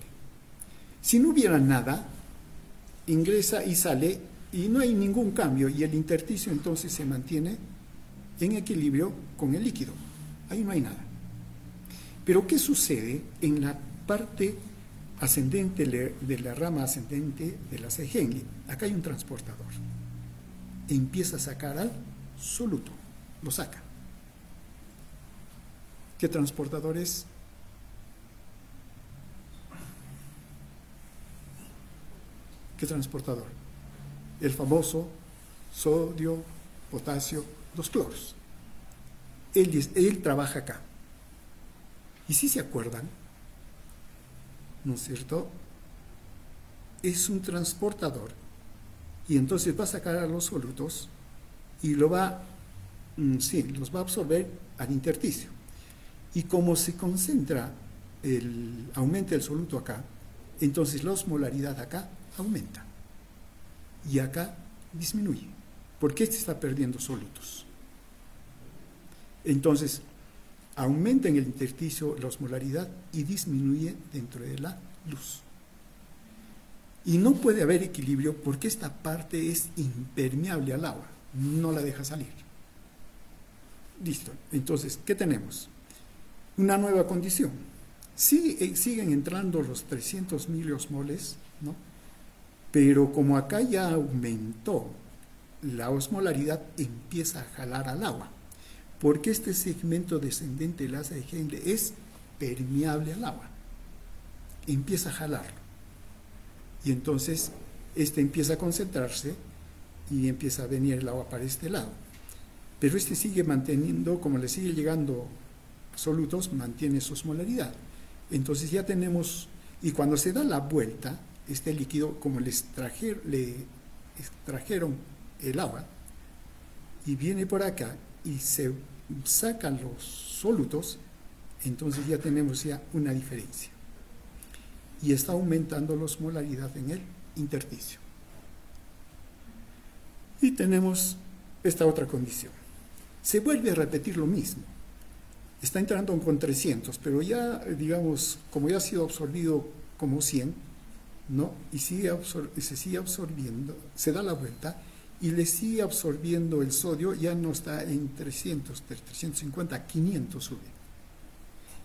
Speaker 1: Si no hubiera nada, ingresa y sale y no hay ningún cambio, y el intersticio entonces se mantiene en equilibrio con el líquido. Ahí no hay nada. Pero ¿qué sucede en la parte ascendente de la rama ascendente de la Henle? Acá hay un transportador. Empieza a sacar al soluto, lo saca. ¿Qué transportador es? ¿Qué transportador? El famoso sodio, potasio, 2 cloros. él trabaja acá. Y si se acuerdan, ¿no es cierto? Es un transportador y entonces va a sacar a los solutos y los va a absorber al intersticio. Y como se concentra, aumenta el soluto acá, entonces la osmolaridad acá aumenta y acá disminuye, porque este está perdiendo solutos. Entonces, aumenta en el intersticio la osmolaridad y disminuye dentro de la luz. Y no puede haber equilibrio porque esta parte es impermeable al agua, no la deja salir. Listo. Entonces, ¿qué tenemos? Una nueva condición. Siguen entrando los 300 miliosmoles, ¿no? Pero como acá ya aumentó, la osmolaridad empieza a jalar al agua, porque este segmento descendente del asa de Heimlich es permeable al agua. Empieza a jalarlo. Y entonces este empieza a concentrarse y empieza a venir el agua para este lado. Pero este sigue manteniendo, como le sigue llegando solutos, mantiene su osmolaridad. Entonces ya tenemos, y cuando se da la vuelta, este líquido, como le extrajeron el agua, y viene por acá y se sacan los solutos, entonces ya tenemos ya una diferencia. Y está aumentando la osmolaridad en el intersticio. Y tenemos esta otra condición. Se vuelve a repetir lo mismo. Está entrando con 300, pero ya, digamos, como ya ha sido absorbido como 100, ¿no? Y se sigue absorbiendo, se da la vuelta y le sigue absorbiendo el sodio, ya no está en 300, 350, 500 sube.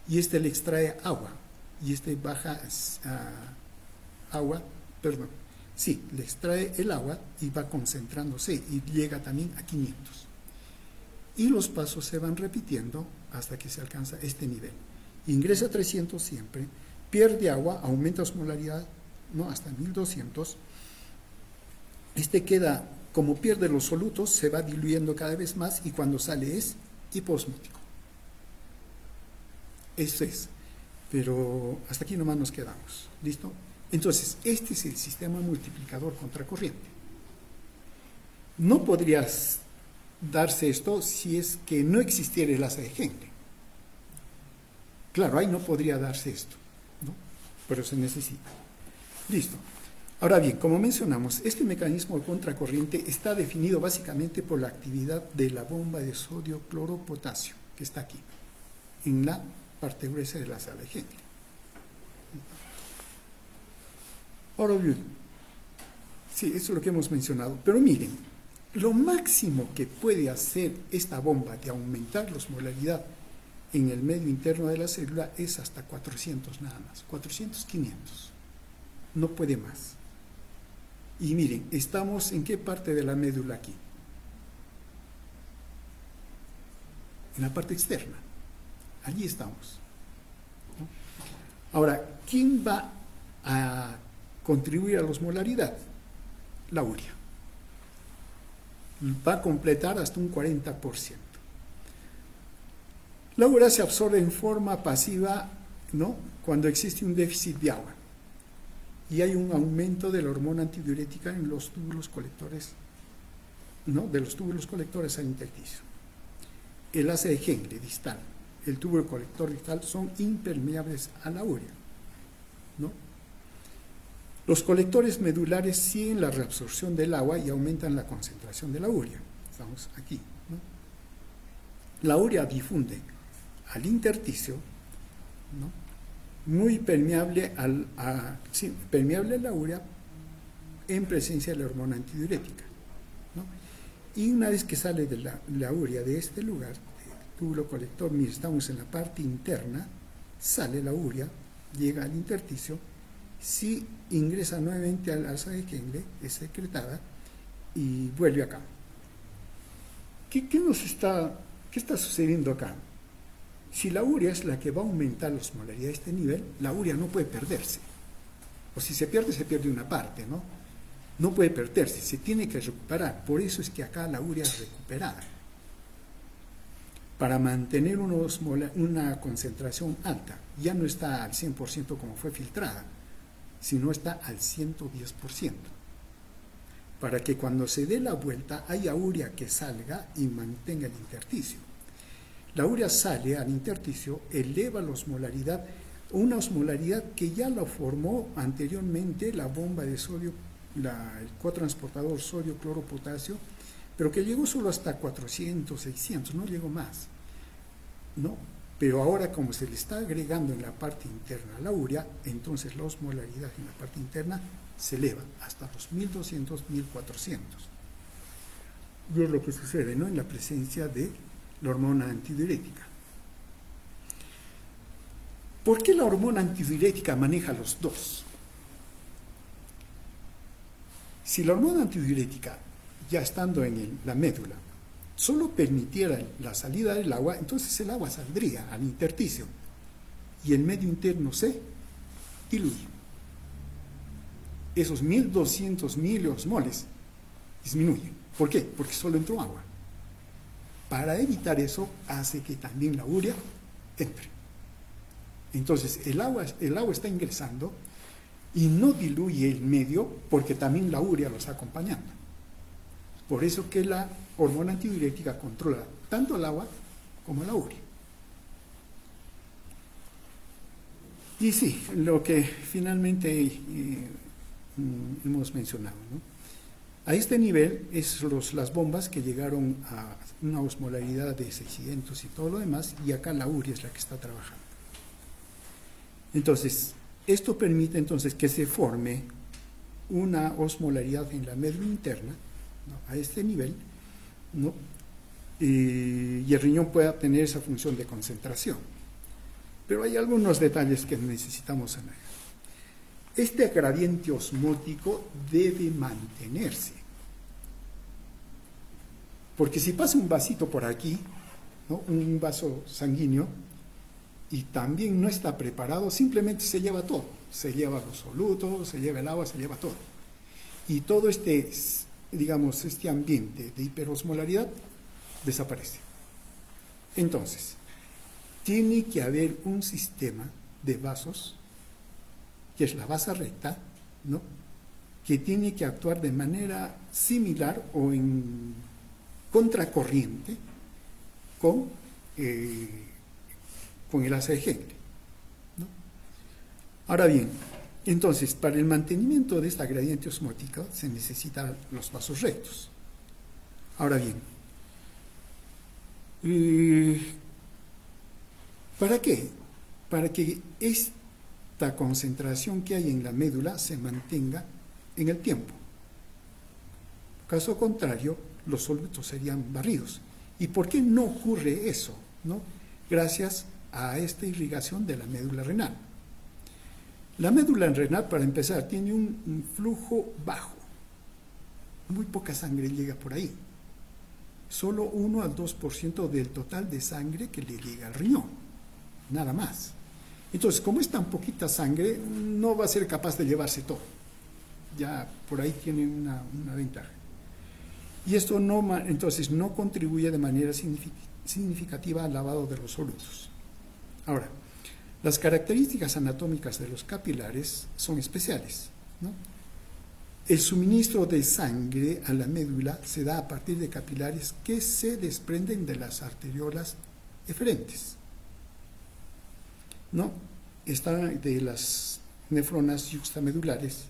Speaker 1: Y este le extrae agua. Y este baja le extrae el agua y va concentrándose y llega también a 500. Y los pasos se van repitiendo hasta que se alcanza este nivel. Ingresa a 300 siempre, pierde agua, aumenta osmolaridad, ¿no? Hasta 1200. Este queda, como pierde los solutos, se va diluyendo cada vez más y cuando sale es hipoosmótico. Eso es. Pero hasta aquí nomás nos quedamos. ¿Listo? Entonces, este es el sistema multiplicador contracorriente. No podrías darse esto si es que no existiera el asa de Heimlich. Claro, ahí no podría darse esto, ¿no? Pero se necesita. Listo. Ahora bien, como mencionamos, este mecanismo de contracorriente está definido básicamente por la actividad de la bomba de sodio cloro potasio, que está aquí, en la parte gruesa de la sala de Heimlich. Ahora bien, sí, eso es lo que hemos mencionado, pero miren, lo máximo que puede hacer esta bomba de aumentar la osmolaridad en el medio interno de la célula es hasta 400 nada más, 400, 500, no puede más. Y miren, ¿estamos en qué parte de la médula aquí? En la parte externa. Allí estamos, ¿no? Ahora, ¿quién va a contribuir a la osmolaridad? La urea. Va a completar hasta un 40%. La urea se absorbe en forma pasiva, ¿no? Cuando existe un déficit de agua y hay un aumento de la hormona antidiurética en los túbulos colectores, ¿no? De los túbulos colectores al intersticio. El asa de Heimlich distal, el túbulo colector distal son impermeables a la urea, ¿no? Los colectores medulares siguen la reabsorción del agua y aumentan la concentración de la urea. Estamos aquí, ¿no? La urea difunde al intersticio, ¿no? Muy permeable permeable a la urea en presencia de la hormona antidiurética, ¿no? Y una vez que sale de la urea de este lugar, el túbulo colector, mira, estamos en la parte interna, sale la urea, llega al intersticio, si ingresa nuevamente al asa de Heimlich, es secretada y vuelve acá. ¿Qué está sucediendo acá? Si la urea es la que va a aumentar la osmolaridad de este nivel, la urea no puede perderse. O si se pierde una parte, ¿no? No puede perderse, se tiene que recuperar. Por eso es que acá la urea es recuperada. para mantener una concentración alta. Ya no está al 100% como fue filtrada, sino está al 110%. Para que cuando se dé la vuelta haya urea que salga y mantenga el intersticio. La urea sale al intersticio, eleva la osmolaridad, una osmolaridad que ya la formó anteriormente la bomba de sodio, el cotransportador sodio-cloro-potasio, pero que llegó solo hasta 400, 600, no llegó más, ¿no? Pero ahora, como se le está agregando en la parte interna la urea, entonces la osmolaridad en la parte interna se eleva hasta los 1200, 1400. Y es lo que sucede, ¿no?, en la presencia de la hormona antidiurética. ¿Por qué la hormona antidiurética maneja los dos? Si la hormona antidiurética, ya estando en la médula, solo permitiera la salida del agua, entonces el agua saldría al intersticio y el medio interno se diluye. Esos 1200 miliosmoles disminuyen. ¿Por qué? Porque solo entró agua. Para evitar eso, hace que también la urea entre. Entonces, el agua está ingresando y no diluye el medio porque también la urea lo está acompañando. Por eso que la hormona antidiurética controla tanto el agua como la urea. Y sí, lo que finalmente hemos mencionado, ¿no? A este nivel es las bombas que llegaron a una osmolaridad de 600 y todo lo demás, y acá la urea es la que está trabajando. Entonces, esto permite entonces que se forme una osmolaridad en la médula interna, ¿no?, a este nivel, ¿no?, y el riñón pueda tener esa función de concentración. Pero hay algunos detalles que necesitamos saber. Este gradiente osmótico debe mantenerse. Porque si pasa un vasito por aquí, ¿no?, un vaso sanguíneo, y también no está preparado, simplemente se lleva todo. Se lleva los solutos, se lleva el agua, se lleva todo. Y todo este, digamos, este ambiente de hiperosmolaridad desaparece. Entonces, tiene que haber un sistema de vasos, que es la vasa recta, ¿no?, que tiene que actuar de manera similar o en contracorriente con el asa de Henle, ¿no? Ahora bien, entonces, para el mantenimiento de esta gradiente osmótica se necesitan los vasos rectos. Ahora bien, ¿para qué? Para que esta concentración que hay en la médula se mantenga en el tiempo. Caso contrario, los solutos serían barridos. ¿Y por qué no ocurre eso, no? Gracias a esta irrigación de la médula renal. La médula renal, para empezar, tiene un flujo bajo. Muy poca sangre llega por ahí. Solo 1 al 2% del total de sangre que le llega al riñón. Nada más. Entonces, como es tan poquita sangre, no va a ser capaz de llevarse todo. Ya por ahí tiene una ventaja. Y esto entonces no contribuye de manera significativa al lavado de los solutos. Ahora, las características anatómicas de los capilares son especiales, ¿no? El suministro de sangre a la médula se da a partir de capilares que se desprenden de las arteriolas eferentes, ¿no? Están de las nefronas yuxtamedulares.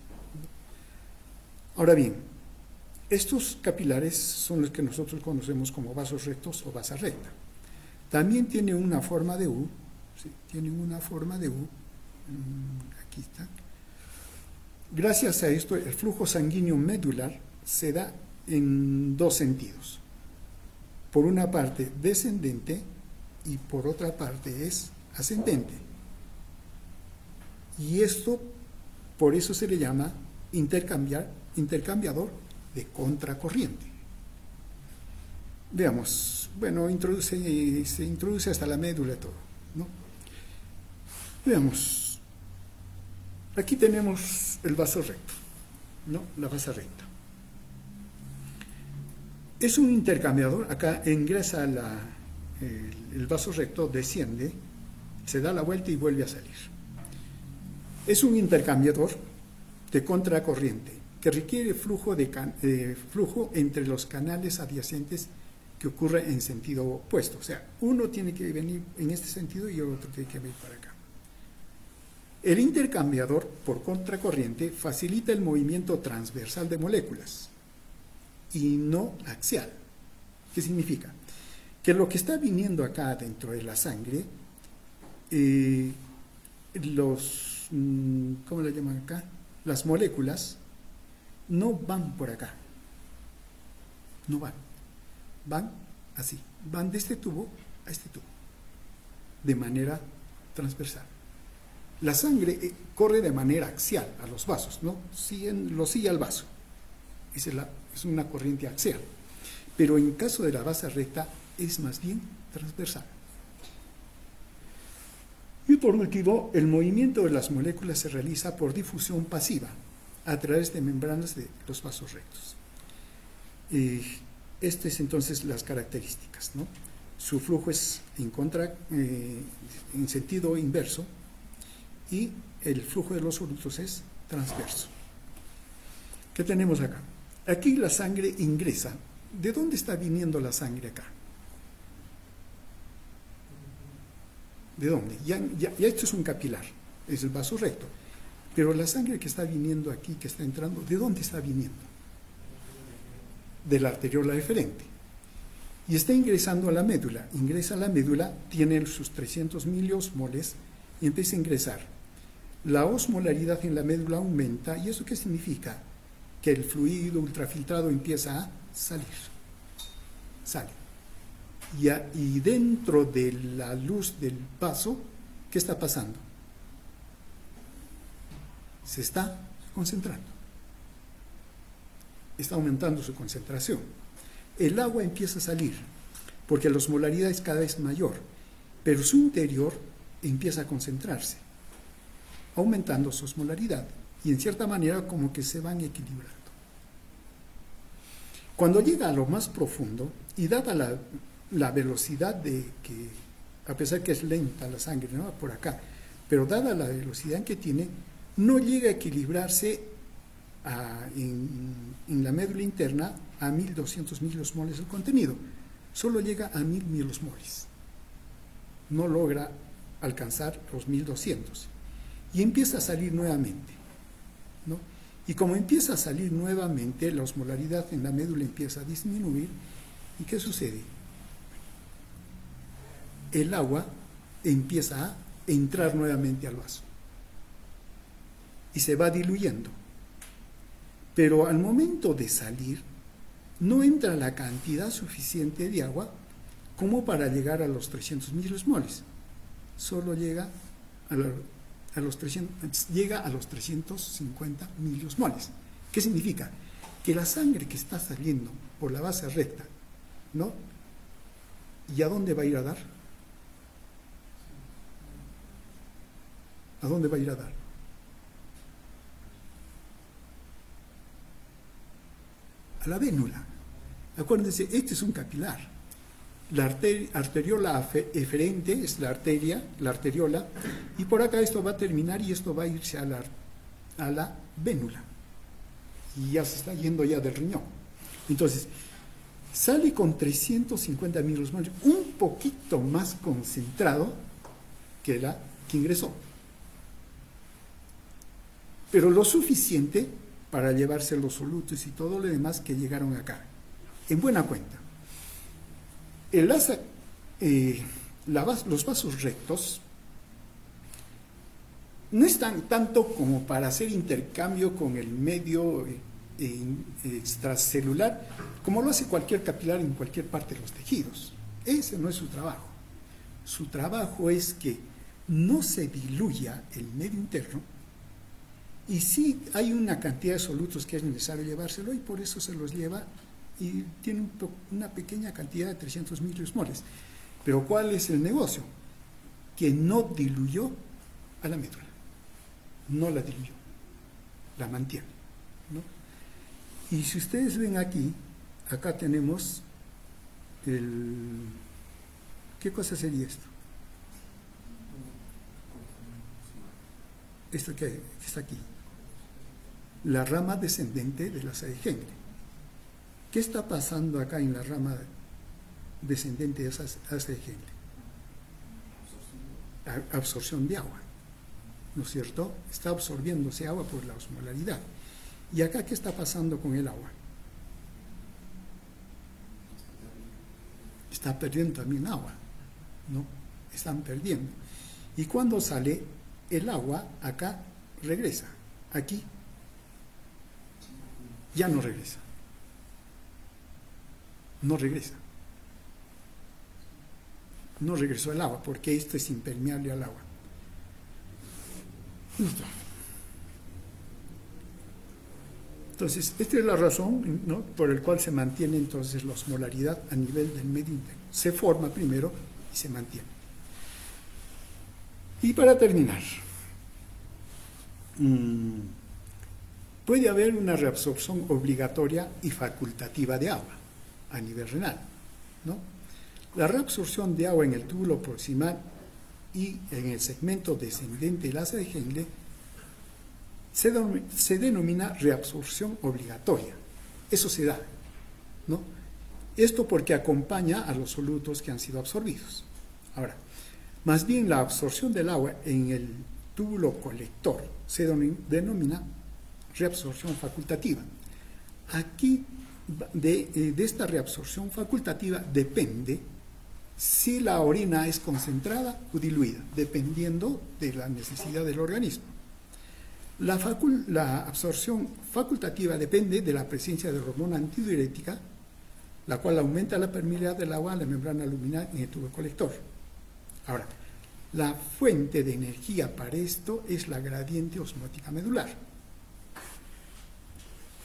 Speaker 1: Ahora bien, estos capilares son los que nosotros conocemos como vasos rectos o vasa recta. También tiene una forma de U, ¿sí? Tienen una forma de U, aquí está. Gracias a esto, el flujo sanguíneo medular se da en dos sentidos. Por una parte, descendente, y por otra parte es ascendente. Y esto, por eso se le llama intercambiador de contracorriente. Veamos, bueno, se introduce hasta la médula todo, ¿no? Veamos, aquí tenemos el vaso recto, ¿no?, la vasa recta. Es un intercambiador, acá ingresa el vaso recto desciende, se da la vuelta y vuelve a salir. Es un intercambiador de contracorriente que requiere flujo entre los canales adyacentes que ocurre en sentido opuesto. O sea, uno tiene que venir en este sentido y el otro tiene que venir para acá. El intercambiador por contracorriente facilita el movimiento transversal de moléculas y no axial. ¿Qué significa? Que lo que está viniendo acá dentro de la sangre, ¿cómo le llaman acá? Las moléculas no van por acá, no van así, van de este tubo a este tubo, de manera transversal. La sangre corre de manera axial a los vasos, ¿no? Lo sigue al vaso, es una corriente axial, pero en caso de la base recta es más bien transversal. Y por último, el movimiento de las moléculas se realiza por difusión pasiva a través de membranas de los vasos rectos. Estas es entonces las características, ¿no? Su flujo es en sentido inverso y el flujo de los solutos es transverso. ¿Qué tenemos acá? Aquí la sangre ingresa. ¿De dónde está viniendo la sangre acá? ¿De dónde? Ya esto es un capilar, es el vaso recto. Pero la sangre que está viniendo aquí, que está entrando, ¿de dónde está viniendo? De la arteriola deferente. Y está ingresando a la médula. Ingresa a la médula, tiene sus 300 miliosmoles y empieza a ingresar. La osmolaridad en la médula aumenta. ¿Y eso qué significa? Que el fluido ultrafiltrado empieza a salir. Sale. Y dentro de la luz del vaso, ¿qué está pasando? Se está concentrando. Está aumentando su concentración. El agua empieza a salir, porque la osmolaridad es cada vez mayor, pero su interior empieza a concentrarse, aumentando su osmolaridad, y en cierta manera como que se van equilibrando. Cuando llega a lo más profundo, y dada la velocidad de que, a pesar que es lenta la sangre, ¿no? Por acá, pero dada la velocidad en que tiene, no llega a equilibrarse en la médula interna a 1200 miliosmoles el contenido, solo llega a 1000 miliosmoles, no logra alcanzar los 1200 y empieza a salir nuevamente, ¿no? Y como empieza a salir nuevamente, la osmolaridad en la médula empieza a disminuir. ¿Y qué sucede? El agua empieza a entrar nuevamente al vaso y se va diluyendo. Pero al momento de salir, no entra la cantidad suficiente de agua como para llegar a los 300 miliosmoles. Solo llega a los 350 miliosmoles. ¿Qué significa? Que la sangre que está saliendo por la base recta, ¿no? ¿Y a dónde va a ir a dar? ¿A dónde va a ir a dar? A la vénula. Acuérdense, este es un capilar. La arteriola eferente es la arteriola, y por acá esto va a terminar y esto va a irse a la vénula. Y ya se está yendo ya del riñón. Entonces, sale con 350 miliosmoles, un poquito más concentrado que la que ingresó. Pero lo suficiente para llevarse los solutos y todo lo demás que llegaron acá. En buena cuenta. Los vasos rectos no están tanto como para hacer intercambio con el medio extracelular, como lo hace cualquier capilar en cualquier parte de los tejidos. Ese no es su trabajo. Su trabajo es que no se diluya el medio interno, y sí hay una cantidad de solutos que es necesario llevárselo, y por eso se los lleva, y tiene una pequeña cantidad de 300 miliosmoles. Pero ¿cuál es el negocio? Que no diluyó a la médula. No la diluyó. La mantiene, ¿no? Y si ustedes ven aquí, acá tenemos ¿Qué cosa sería esto? Esto que está aquí. La rama descendente de la Saeghengle. ¿Qué está pasando acá en la rama descendente de esa Saeghengle? Absorción de agua, ¿no es cierto? Está absorbiéndose agua por la osmolaridad. ¿Y acá qué está pasando con el agua? Está perdiendo también agua, ¿no? Están perdiendo. Y cuando sale el agua, acá regresa. Aquí ya no regresa. No regresa. No regresó el agua, porque esto es impermeable al agua. Listo. Entonces, esta es la razón, ¿no?, por la cual se mantiene entonces la osmolaridad a nivel del medio interno. Se forma primero y se mantiene. Y para terminar, puede haber una reabsorción obligatoria y facultativa de agua a nivel renal, ¿no? La reabsorción de agua en el túbulo proximal y en el segmento descendente de la Saeghengle se denomina reabsorción obligatoria. Eso se da, ¿no? Esto porque acompaña a los solutos que han sido absorbidos. Ahora, más bien la absorción del agua en el túbulo colector se denomina reabsorción facultativa. Aquí de esta reabsorción facultativa depende si la orina es concentrada o diluida, dependiendo de la necesidad del organismo. La absorción facultativa depende de la presencia de la hormona antidiurética, la cual aumenta la permeabilidad del agua a la membrana luminal en el tubo colector. Ahora, la fuente de energía para esto es la gradiente osmótica medular.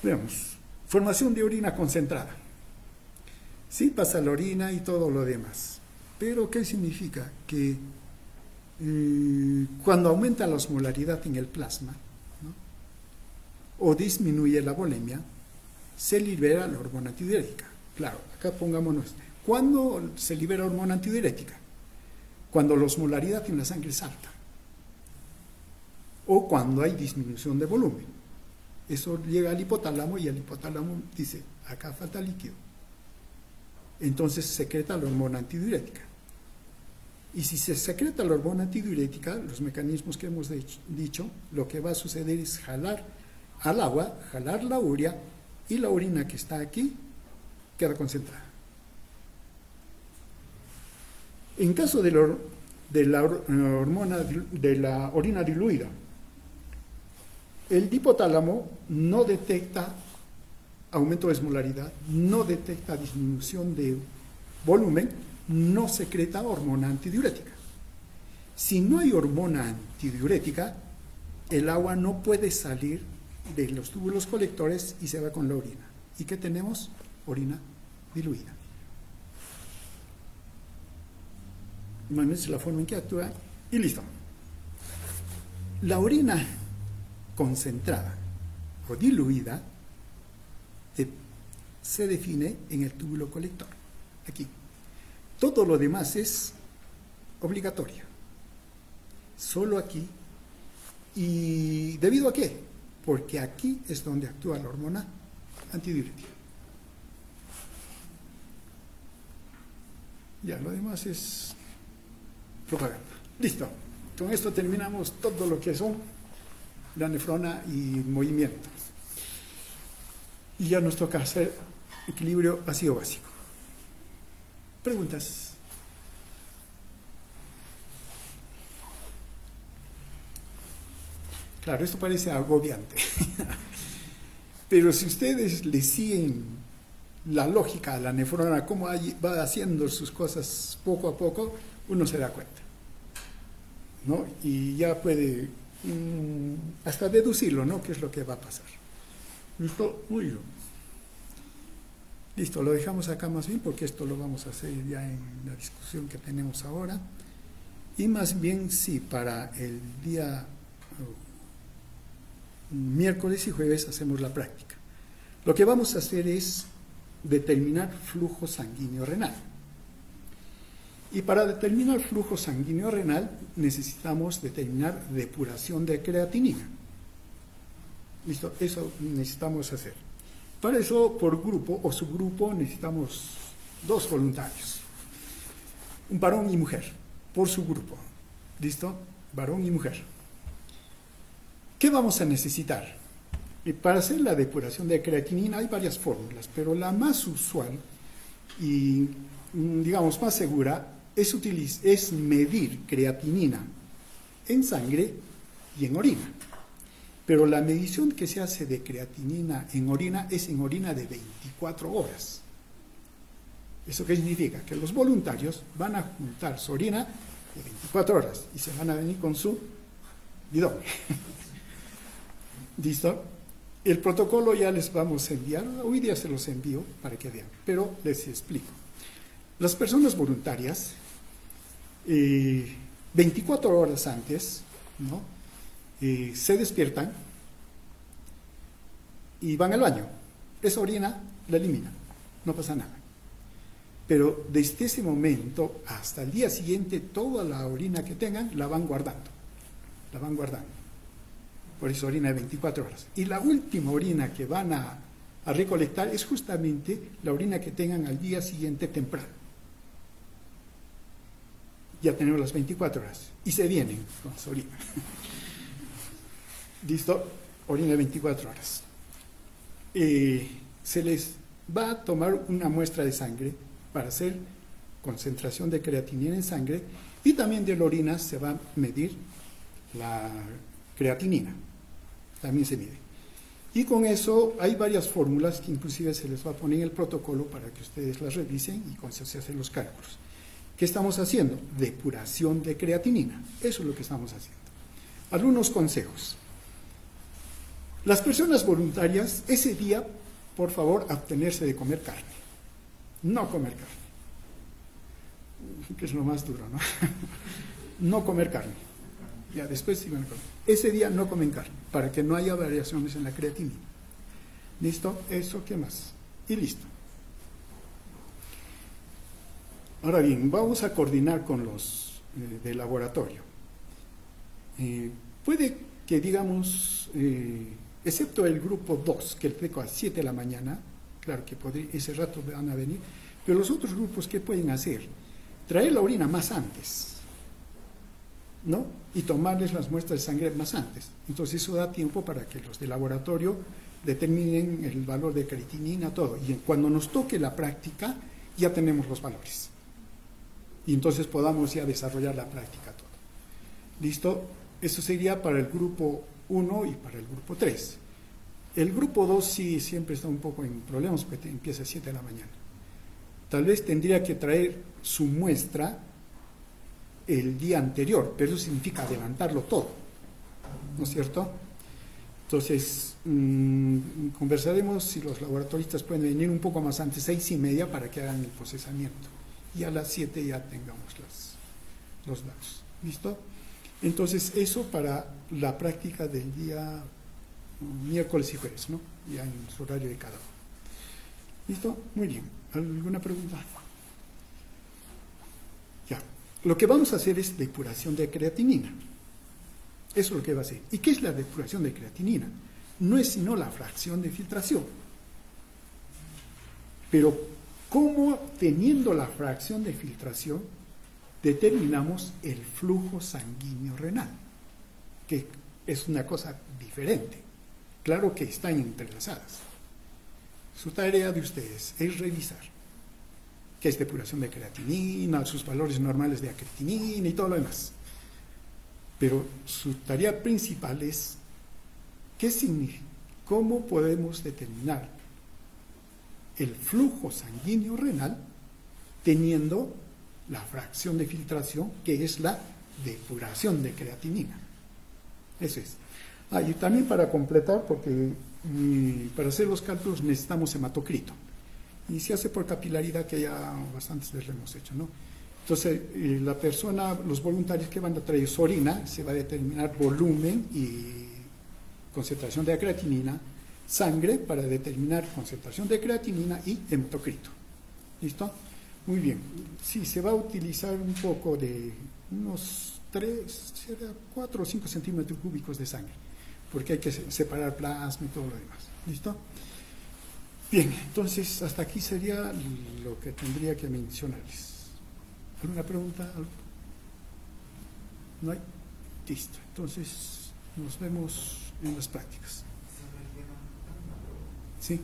Speaker 1: Veamos, formación de orina concentrada. Sí, pasa la orina y todo lo demás. Pero, ¿qué significa? Que cuando aumenta la osmolaridad en el plasma, ¿no?, o disminuye la volemia, se libera la hormona antidiurética. Claro, acá pongámonos. ¿Cuándo se libera hormona antidiurética? Cuando la osmolaridad en la sangre es alta. O cuando hay disminución de volumen. Eso llega al hipotálamo y el hipotálamo dice, acá falta líquido. Entonces se secreta la hormona antidiurética. Y si se secreta la hormona antidiurética, los mecanismos que hemos dicho, lo que va a suceder es jalar al agua, jalar la urea, y la orina que está aquí queda concentrada. En caso de la hormona de la orina diluida, el hipotálamo no detecta aumento de osmolaridad, no detecta disminución de volumen, no secreta hormona antidiurética. Si no hay hormona antidiurética, el agua no puede salir de los túbulos colectores y se va con la orina. ¿Y qué tenemos? Orina diluida. Bueno, esa es la forma en que actúa y listo. La orina concentrada o diluida se define en el túbulo colector, aquí. Todo lo demás es obligatorio, solo aquí. ¿Y debido a qué? Porque aquí es donde actúa la hormona antidiurética. Ya, lo demás es propaganda. Listo. Con esto terminamos todo lo que son la nefrona y movimiento. Y ya nos toca hacer equilibrio ácido básico. ¿Preguntas? Claro, esto parece agobiante. Pero si ustedes le siguen la lógica a la nefrona, cómo va haciendo sus cosas poco a poco, uno se da cuenta, ¿no? Y ya puede hasta deducirlo, ¿no?, qué es lo que va a pasar. ¿Listo? Muy bien. Listo, lo dejamos acá más bien porque esto lo vamos a hacer ya en la discusión que tenemos ahora. Y más bien, sí, para el día miércoles y jueves hacemos la práctica. Lo que vamos a hacer es determinar flujo sanguíneo renal. Y para determinar flujo sanguíneo renal necesitamos determinar depuración de creatinina. ¿Listo? Eso necesitamos hacer. Para eso, por grupo o subgrupo, necesitamos 2 voluntarios. Un varón y mujer, por subgrupo. ¿Listo? Varón y mujer. ¿Qué vamos a necesitar? Y para hacer la depuración de creatinina hay varias fórmulas, pero la más usual y, digamos, más segura es medir creatinina en sangre y en orina. Pero la medición que se hace de creatinina en orina es en orina de 24 horas. ¿Eso qué significa? Que los voluntarios van a juntar su orina de 24 horas y se van a venir con su bidón. ¿Listo? El protocolo ya les vamos a enviar, hoy día se los envío para que vean, pero les explico. Las personas voluntarias, 24 horas antes, ¿no? Se despiertan y van al baño. Esa orina la eliminan, no pasa nada. Pero desde ese momento hasta el día siguiente, toda la orina que tengan la van guardando. La van guardando. Por eso orina de 24 horas. Y la última orina que van a recolectar es justamente la orina que tengan al día siguiente temprano. Ya tenemos las 24 horas. Y se vienen con su orina. ¿Listo? Orina de 24 horas. Se les va a tomar una muestra de sangre para hacer concentración de creatinina en sangre y también de la orina se va a medir la creatinina. También se mide. Y con eso hay varias fórmulas que inclusive se les va a poner en el protocolo para que ustedes las revisen y con eso se hacen los cálculos. ¿Qué estamos haciendo? Depuración de creatinina. Eso es lo que estamos haciendo. Algunos consejos. Las personas voluntarias, ese día, por favor, abstenerse de comer carne. No comer carne. Que es lo más duro, ¿no? No comer carne. Ya, después sí van a comer. Ese día no comen carne, para que no haya variaciones en la creatinina. ¿Listo? Eso, ¿qué más? Y listo. Ahora bien, vamos a coordinar con los de laboratorio. Puede que, digamos, excepto el grupo 2, que el FECO a 7 de la mañana, claro que ese rato van a venir, pero los otros grupos, ¿qué pueden hacer? Traer la orina más antes, ¿no? Y tomarles las muestras de sangre más antes. Entonces eso da tiempo para que los de laboratorio determinen el valor de creatinina, todo. Y cuando nos toque la práctica, ya tenemos los valores. Y entonces podamos ya desarrollar la práctica todo. ¿Listo? Eso sería para el grupo 1 y para el grupo 3. El grupo 2 sí siempre está un poco en problemas porque empieza a 7 de la mañana. Tal vez tendría que traer su muestra el día anterior, pero eso significa adelantarlo todo, ¿no es cierto? Entonces, conversaremos si los laboratoristas pueden venir un poco más antes, 6:30, para que hagan el procesamiento. Y a las 7 ya tengamos los datos. ¿Listo? Entonces, eso para la práctica del día miércoles y jueves, ¿no? Ya en su horario de cada uno. ¿Listo? Muy bien. ¿Alguna pregunta? Ya. Lo que vamos a hacer es depuración de creatinina. Eso es lo que va a hacer. ¿Y qué es la depuración de creatinina? No es sino la fracción de filtración. Pero, ¿cómo teniendo la fracción de filtración determinamos el flujo sanguíneo renal? Que es una cosa diferente. Claro que están entrelazadas. Su tarea de ustedes es revisar qué es depuración de creatinina, sus valores normales de creatinina y todo lo demás. Pero su tarea principal es qué significa, cómo podemos determinar el flujo sanguíneo renal teniendo la fracción de filtración, que es la depuración de creatinina. Eso es. Y también para completar, porque para hacer los cálculos necesitamos hematocrito. Y se hace por capilaridad, que ya bastantes veces lo hemos hecho, ¿no? Entonces, la persona, los voluntarios que van a traer su orina, se va a determinar volumen y concentración de creatinina, sangre para determinar concentración de creatinina y hematocrito. ¿Listo? Muy bien. Sí, se va a utilizar un poco de unos 4 o 5 centímetros cúbicos de sangre, porque hay que separar plasma y todo lo demás. ¿Listo? Bien, entonces hasta aquí sería lo que tendría que mencionarles. ¿Alguna pregunta? ¿Algo? ¿No hay? Listo. Entonces nos vemos en las prácticas. Sí.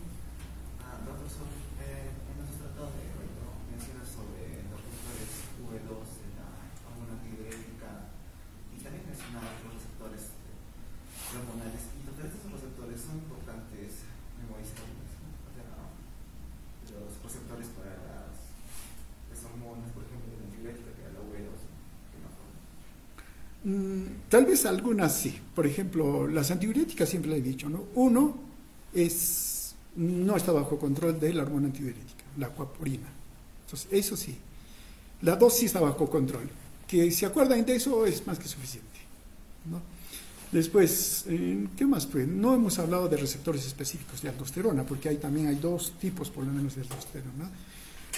Speaker 3: Profesor, en nuestro tratado de hoy menciona sobre los receptores V2 de la hormona antidiurética y también menciona los receptores hormonales. Y estos receptores son importantes memorizarlos, ¿no? O sea, los receptores para las hormonas, por ejemplo, la antidiurética que era la V2, que no son.
Speaker 1: Tal vez algunas sí. Por ejemplo, las antidiuréticas siempre le he dicho, ¿no? Uno no está bajo control de la hormona antidiurética, la aquaporina. Entonces, eso sí. La 2 sí está bajo control. Que se acuerdan de eso es más que suficiente, ¿no? Después, ¿qué más? Pues no hemos hablado de receptores específicos de aldosterona, porque también hay 2 tipos por lo menos de aldosterona.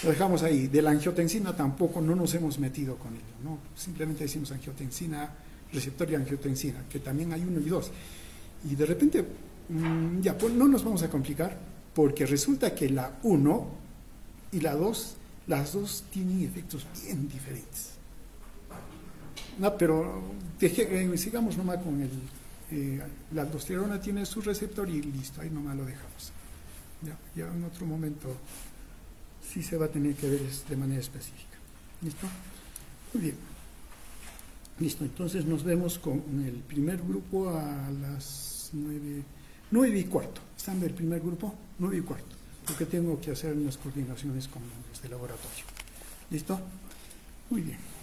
Speaker 1: Lo dejamos ahí. De la angiotensina tampoco no nos hemos metido con ello, ¿no? Simplemente decimos angiotensina, receptor de angiotensina, que también hay 1 y 2. Y de repente, ya, pues no nos vamos a complicar, porque resulta que la 1 y la 2, las 2 tienen efectos bien diferentes. No, pero sigamos nomás con la aldosterona tiene su receptor y listo, ahí nomás lo dejamos. Ya en otro momento sí se va a tener que ver de manera específica. ¿Listo? Muy bien. Listo, entonces nos vemos con el primer grupo a las 9:15. ¿Están del primer grupo? 9:15. Porque tengo que hacer unas coordinaciones con los de laboratorio. ¿Listo? Muy bien.